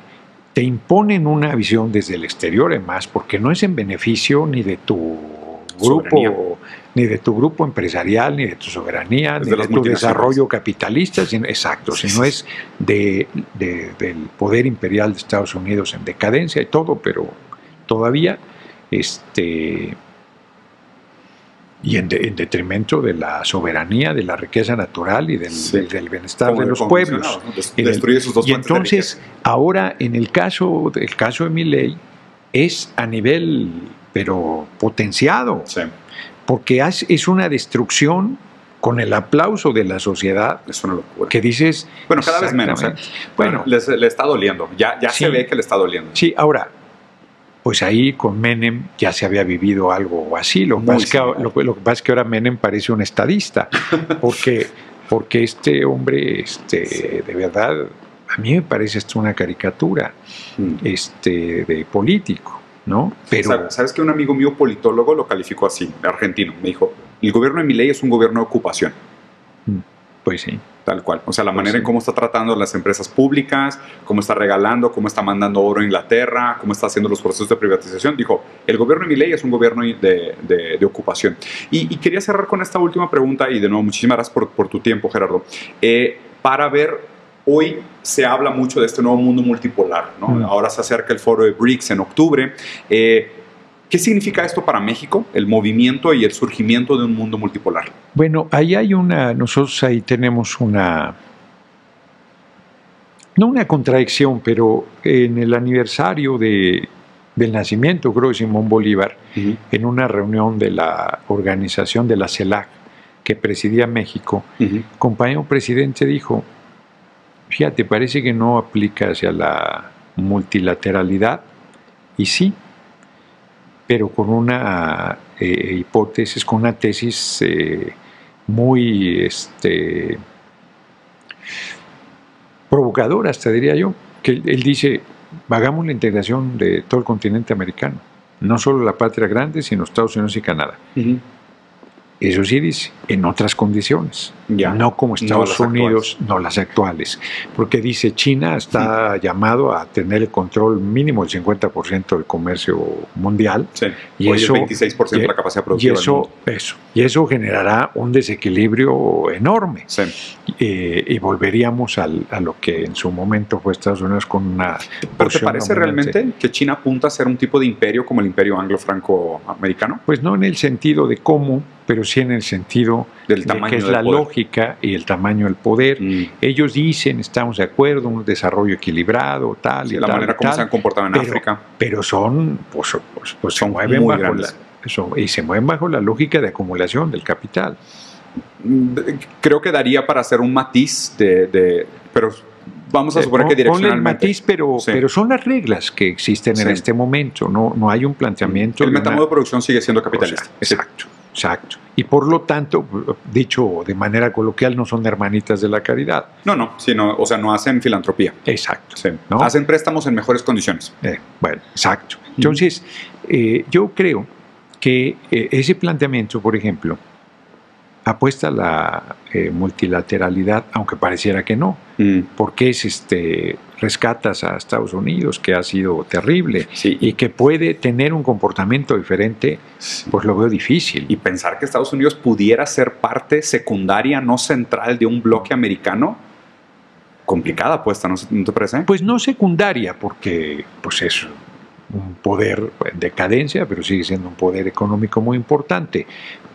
te imponen una visión desde el exterior, además, porque no es en beneficio ni de tu grupo, ni de tu grupo empresarial, ni de tu soberanía, ni de tu desarrollo capitalista, sino es del poder imperial de Estados Unidos en decadencia y todo, pero todavía y en detrimento de la soberanía, de la riqueza natural y del bienestar de los pueblos. Destruye sus dos y entonces, ahora en el caso de Milei, es a nivel, pero potenciado, porque es una destrucción con el aplauso de la sociedad. Es una locura. Que dices... Bueno, cada vez menos. Bueno, le está doliendo, ya se ve que le está doliendo. Sí, ahora... Pues ahí con Menem ya se había vivido algo así. Lo que pasa es que ahora Menem parece un estadista, porque este hombre, de verdad, a mí me parece una caricatura de político, ¿no? Pero ¿sabes que un amigo mío politólogo lo calificó así, argentino? Me dijo, el gobierno de Milei es un gobierno de ocupación. Pues sí. Tal cual. O sea, la manera en cómo está tratando las empresas públicas, cómo está regalando, cómo está mandando oro a Inglaterra, cómo está haciendo los procesos de privatización. Dijo, el gobierno de Milei es un gobierno de ocupación. Y quería cerrar con esta última pregunta, y de nuevo, muchísimas gracias por tu tiempo, Gerardo. Para ver hoy se habla mucho de este nuevo mundo multipolar, ¿no? Ahora se acerca el foro de BRICS en octubre. ¿Qué significa esto para México, el movimiento y el surgimiento de un mundo multipolar? Bueno, ahí hay nosotros ahí tenemos no una contradicción, pero en el aniversario del nacimiento, creo, de Simón Bolívar, en una reunión de la organización de la CELAC, que presidía México, el compañero presidente dijo, fíjate, parece que no aplica hacia la multilateralidad, y sí, pero con una hipótesis, con una tesis muy provocadora, hasta diría yo, que él dice, hagamos la integración de todo el continente americano, no solo la patria grande, sino Estados Unidos y Canadá. Eso sí dice, en otras condiciones, no como Estados Unidos, no las actuales, porque dice China está llamado a tener el control mínimo del 50% del comercio mundial, y hoy eso, el 26% de la capacidad productiva. Y eso generará un desequilibrio enorme, y volveríamos a lo que en su momento fue Estados Unidos con una... ¿Pero te parece realmente que China apunta a ser un tipo de imperio como el imperio anglo-franco-americano? Pues no en el sentido de cómo, pero sí en el sentido del tamaño que es la lógica y el tamaño del poder. Ellos dicen, estamos de acuerdo, un desarrollo equilibrado, tal y la tal. manera como se han comportado en África. Pero son se mueven muy bajo y se mueven bajo la lógica de acumulación del capital. Creo que daría para hacer un matiz pero vamos a suponer que direccionalmente. El matiz, pero son las reglas que existen en este momento. No hay un planteamiento. El metamodo de producción sigue siendo capitalista. Exacto. Y por lo tanto, dicho de manera coloquial, no son hermanitas de la caridad. No, hacen filantropía. Exacto. ¿no? Hacen préstamos en mejores condiciones. Bueno, exacto. Entonces, yo creo que ese planteamiento, por ejemplo, apuesta a la multilateralidad, aunque pareciera que no, porque rescatas a Estados Unidos, que ha sido terrible, y que puede tener un comportamiento diferente, pues lo veo difícil. Y pensar que Estados Unidos pudiera ser parte secundaria, no central, de un bloque americano, complicada apuesta, ¿no te parece? Pues no secundaria, porque pues es un poder en decadencia, pero sigue siendo un poder económico muy importante,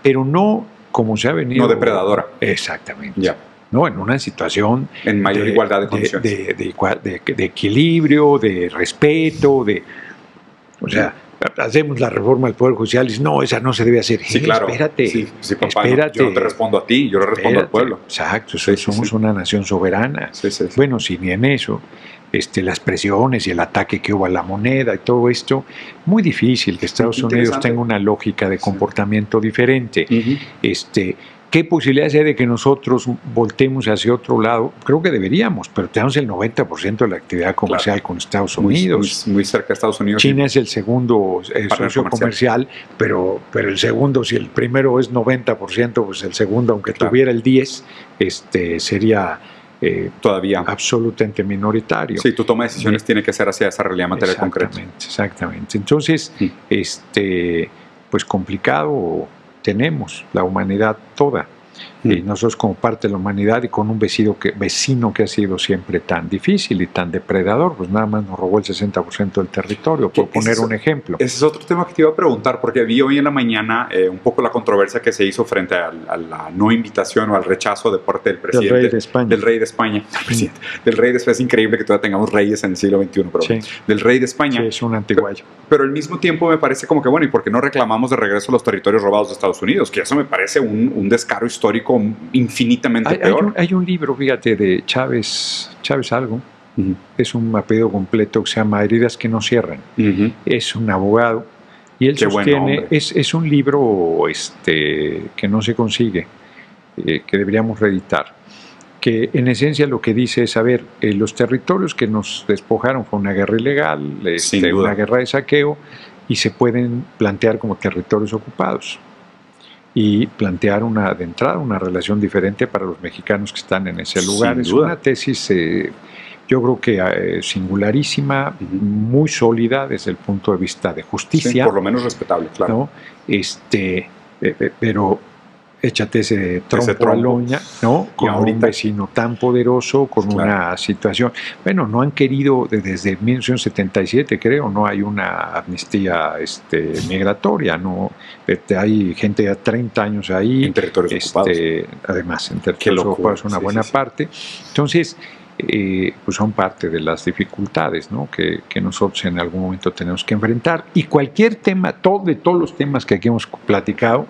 pero no como se ha venido... No depredadora. Exactamente. ¿No? En una situación... En mayor igualdad de condiciones. De equilibrio, de respeto, o sea, hacemos la reforma del Poder Judicial y dices, no, esa no se debe hacer. Sí, claro. Espérate. Papá, espérate. Yo no te respondo a ti, yo le respondo al pueblo. Exacto, somos una nación soberana. Bueno, si ni en eso... las presiones y el ataque que hubo a la moneda y todo esto, muy difícil que Estados Unidos tenga una lógica de comportamiento diferente. ¿Qué posibilidades hay de que nosotros voltemos hacia otro lado? Creo que deberíamos, pero tenemos el 90% de la actividad comercial con Estados Unidos. Muy cerca de Estados Unidos. China es el segundo socio comercial, pero el segundo, si el primero es 90%, pues el segundo, aunque tuviera el 10%, sería... todavía absolutamente minoritario. Sí, tu toma de decisiones tiene que ser hacia esa realidad material concreta. Exactamente. Entonces, pues complicado tenemos la humanidad toda. Nosotros como parte de la humanidad y con un vecino que ha sido siempre tan difícil y tan depredador, pues nada más nos robó el 60% del territorio, por poner un ejemplo. Ese es otro tema que te iba a preguntar, porque vi hoy en la mañana un poco la controversia que se hizo frente a la no invitación o al rechazo de parte del presidente. Del rey de España. Del rey de España. Del rey de España. Es increíble que todavía tengamos reyes en el siglo XXI, pero del rey de España. Sí, es un antiguayo. Pero al mismo tiempo me parece como que, bueno, ¿y por qué no reclamamos de regreso los territorios robados de Estados Unidos? Que eso me parece un descaro histórico infinitamente peor. Hay un libro, fíjate, de Chávez algo, es un apellido completo que se llama Heridas que no cierran. Es un abogado y él sostiene, es un libro que no se consigue, que deberíamos reeditar, que en esencia lo que dice es, a ver, los territorios que nos despojaron fue una guerra ilegal, una guerra de saqueo, y se pueden plantear como territorios ocupados y plantear de entrada una relación diferente para los mexicanos que están en ese lugar. Es una tesis, yo creo que singularísima, muy sólida desde el punto de vista de justicia. Sí, por lo menos respetable, claro. ¿No? Pero échate ese trompo a loña, ¿no? Con un vecino tan poderoso, con una situación. Bueno, no han querido, desde 1977 creo, no hay una amnistía migratoria, ¿no? Hay gente de 30 años ahí. En territorios ocupados. Además, en territorios ocupados una buena parte. Entonces, pues son parte de las dificultades, ¿no? que nosotros en algún momento tenemos que enfrentar. Y cualquier tema, de todos los temas que aquí hemos platicado,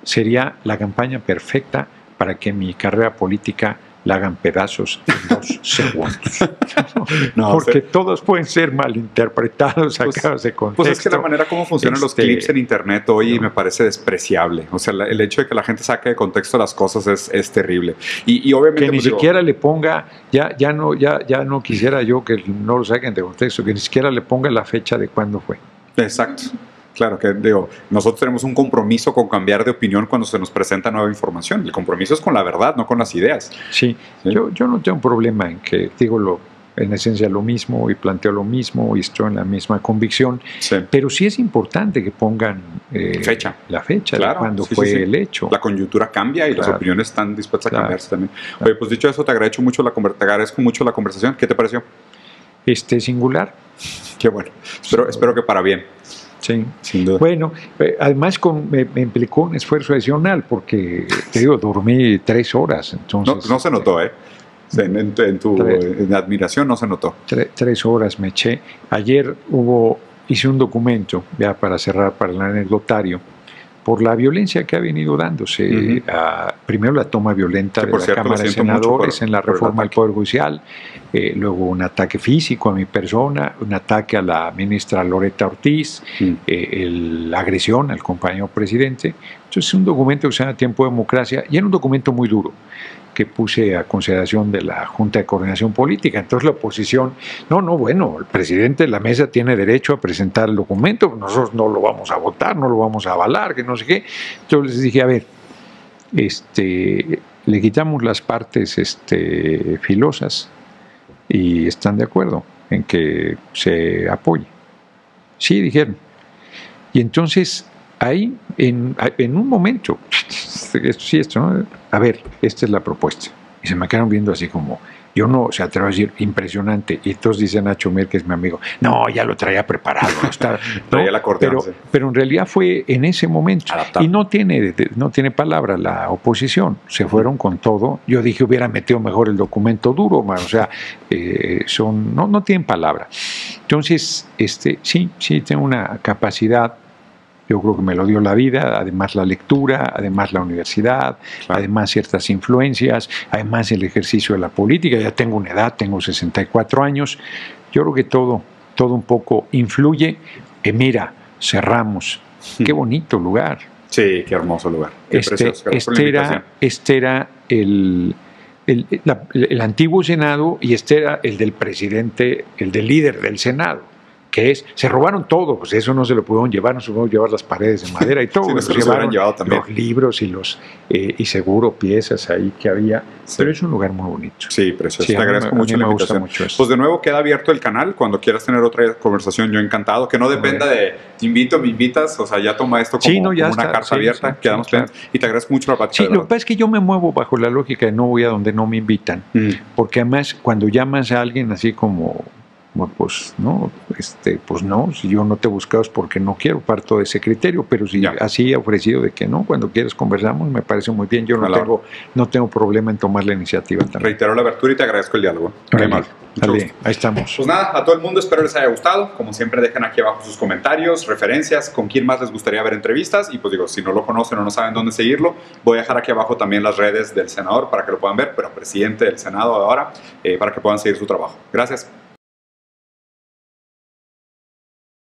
sería la campaña perfecta para que mi carrera política la hagan pedazos en 2 segundos. Porque todos pueden ser malinterpretados, sacados de contexto. Pues es que la manera como funcionan los clips en internet hoy me parece despreciable. O sea, el hecho de que la gente saque de contexto las cosas es terrible. Y obviamente... Que ni siquiera le ponga, ya no quisiera yo que no lo saquen de contexto, que ni siquiera le ponga la fecha de cuándo fue. Exacto. Claro, que nosotros tenemos un compromiso con cambiar de opinión cuando se nos presenta nueva información. El compromiso es con la verdad, no con las ideas. Sí. Yo no tengo problema en que digo en esencia lo mismo y planteo lo mismo y estoy en la misma convicción, pero sí es importante que pongan la fecha de cuándo fue el hecho. La coyuntura cambia y las opiniones están dispuestas a cambiarse también. Oye, pues dicho eso, te agradezco mucho la conversación. ¿Qué te pareció? Singular. Qué bueno. Espero que para bien. Sí, sin duda. Bueno, además me implicó un esfuerzo adicional porque, te digo, dormí 3 horas. Entonces, no se notó, ¿eh? En admiración no se notó. 3 horas me eché. Ayer hice un documento, ya para cerrar, para el anecdotario, por la violencia que ha venido dándose. Primero la toma violenta de la Cámara de Senadores en la reforma del Poder Judicial, luego un ataque físico a mi persona, un ataque a la ministra Loretta Ortiz, la agresión al compañero presidente. Entonces es un documento que se llama Tiempo de Democracia y era un documento muy duro que puse a consideración de la Junta de Coordinación Política. Entonces la oposición, bueno, el presidente de la mesa tiene derecho a presentar el documento, nosotros no lo vamos a votar, no lo vamos a avalar, que no sé qué. Entonces les dije, a ver, le quitamos las partes filosas y están de acuerdo en que se apoye. Sí, dijeron. Y entonces ahí, en un momento, ¿no? A ver, esta es la propuesta. Y se me quedaron viendo así como, yo no se atrevo a decir impresionante. Y entonces dice Nacho Mir, que es mi amigo, no, ya lo traía preparado. Traía la acordeón, pero en realidad fue en ese momento. Adaptado. Y no tiene palabra la oposición. Se fueron con todo. Yo dije, hubiera metido mejor el documento duro, man. O sea, no tienen palabra. Entonces, sí, tengo una capacidad. Yo creo que me lo dio la vida, además la lectura, además la universidad, además ciertas influencias, además el ejercicio de la política. Ya tengo una edad, tengo 64 años. Yo creo que todo un poco influye. Mira, cerramos. Qué bonito lugar. Sí, qué hermoso lugar. Qué precioso. Este era el antiguo Senado y este era el del presidente, el del líder del Senado. Se robaron todo, pues eso no se lo pudieron llevar, no se pudieron llevar las paredes de madera y todo, se llevaron los libros y seguro piezas ahí que había, pero es un lugar muy bonito. Sí, precioso, te agradezco mucho la invitación. Pues de nuevo queda abierto el canal, cuando quieras tener otra conversación, yo encantado, que no dependa de te invito, me invitas, o sea, ya toma esto como una carta abierta, quedamos claro. Y te agradezco mucho la plática. Sí, lo que pasa es que yo me muevo bajo la lógica de no voy a donde no me invitan, porque además cuando llamas a alguien así como pues no, si yo no te he buscado es porque no quiero, parto de ese criterio, pero si así he ofrecido de que no, cuando quieras conversamos, me parece muy bien, yo no tengo problema en tomar la iniciativa también. Reitero la apertura y te agradezco el diálogo. Ahí estamos. Pues nada, a todo el mundo espero les haya gustado, como siempre dejen aquí abajo sus comentarios, referencias, con quién más les gustaría ver entrevistas, y pues digo, si no lo conocen o no saben dónde seguirlo, voy a dejar aquí abajo también las redes del senador para que lo puedan ver, pero presidente del Senado ahora, para que puedan seguir su trabajo. Gracias.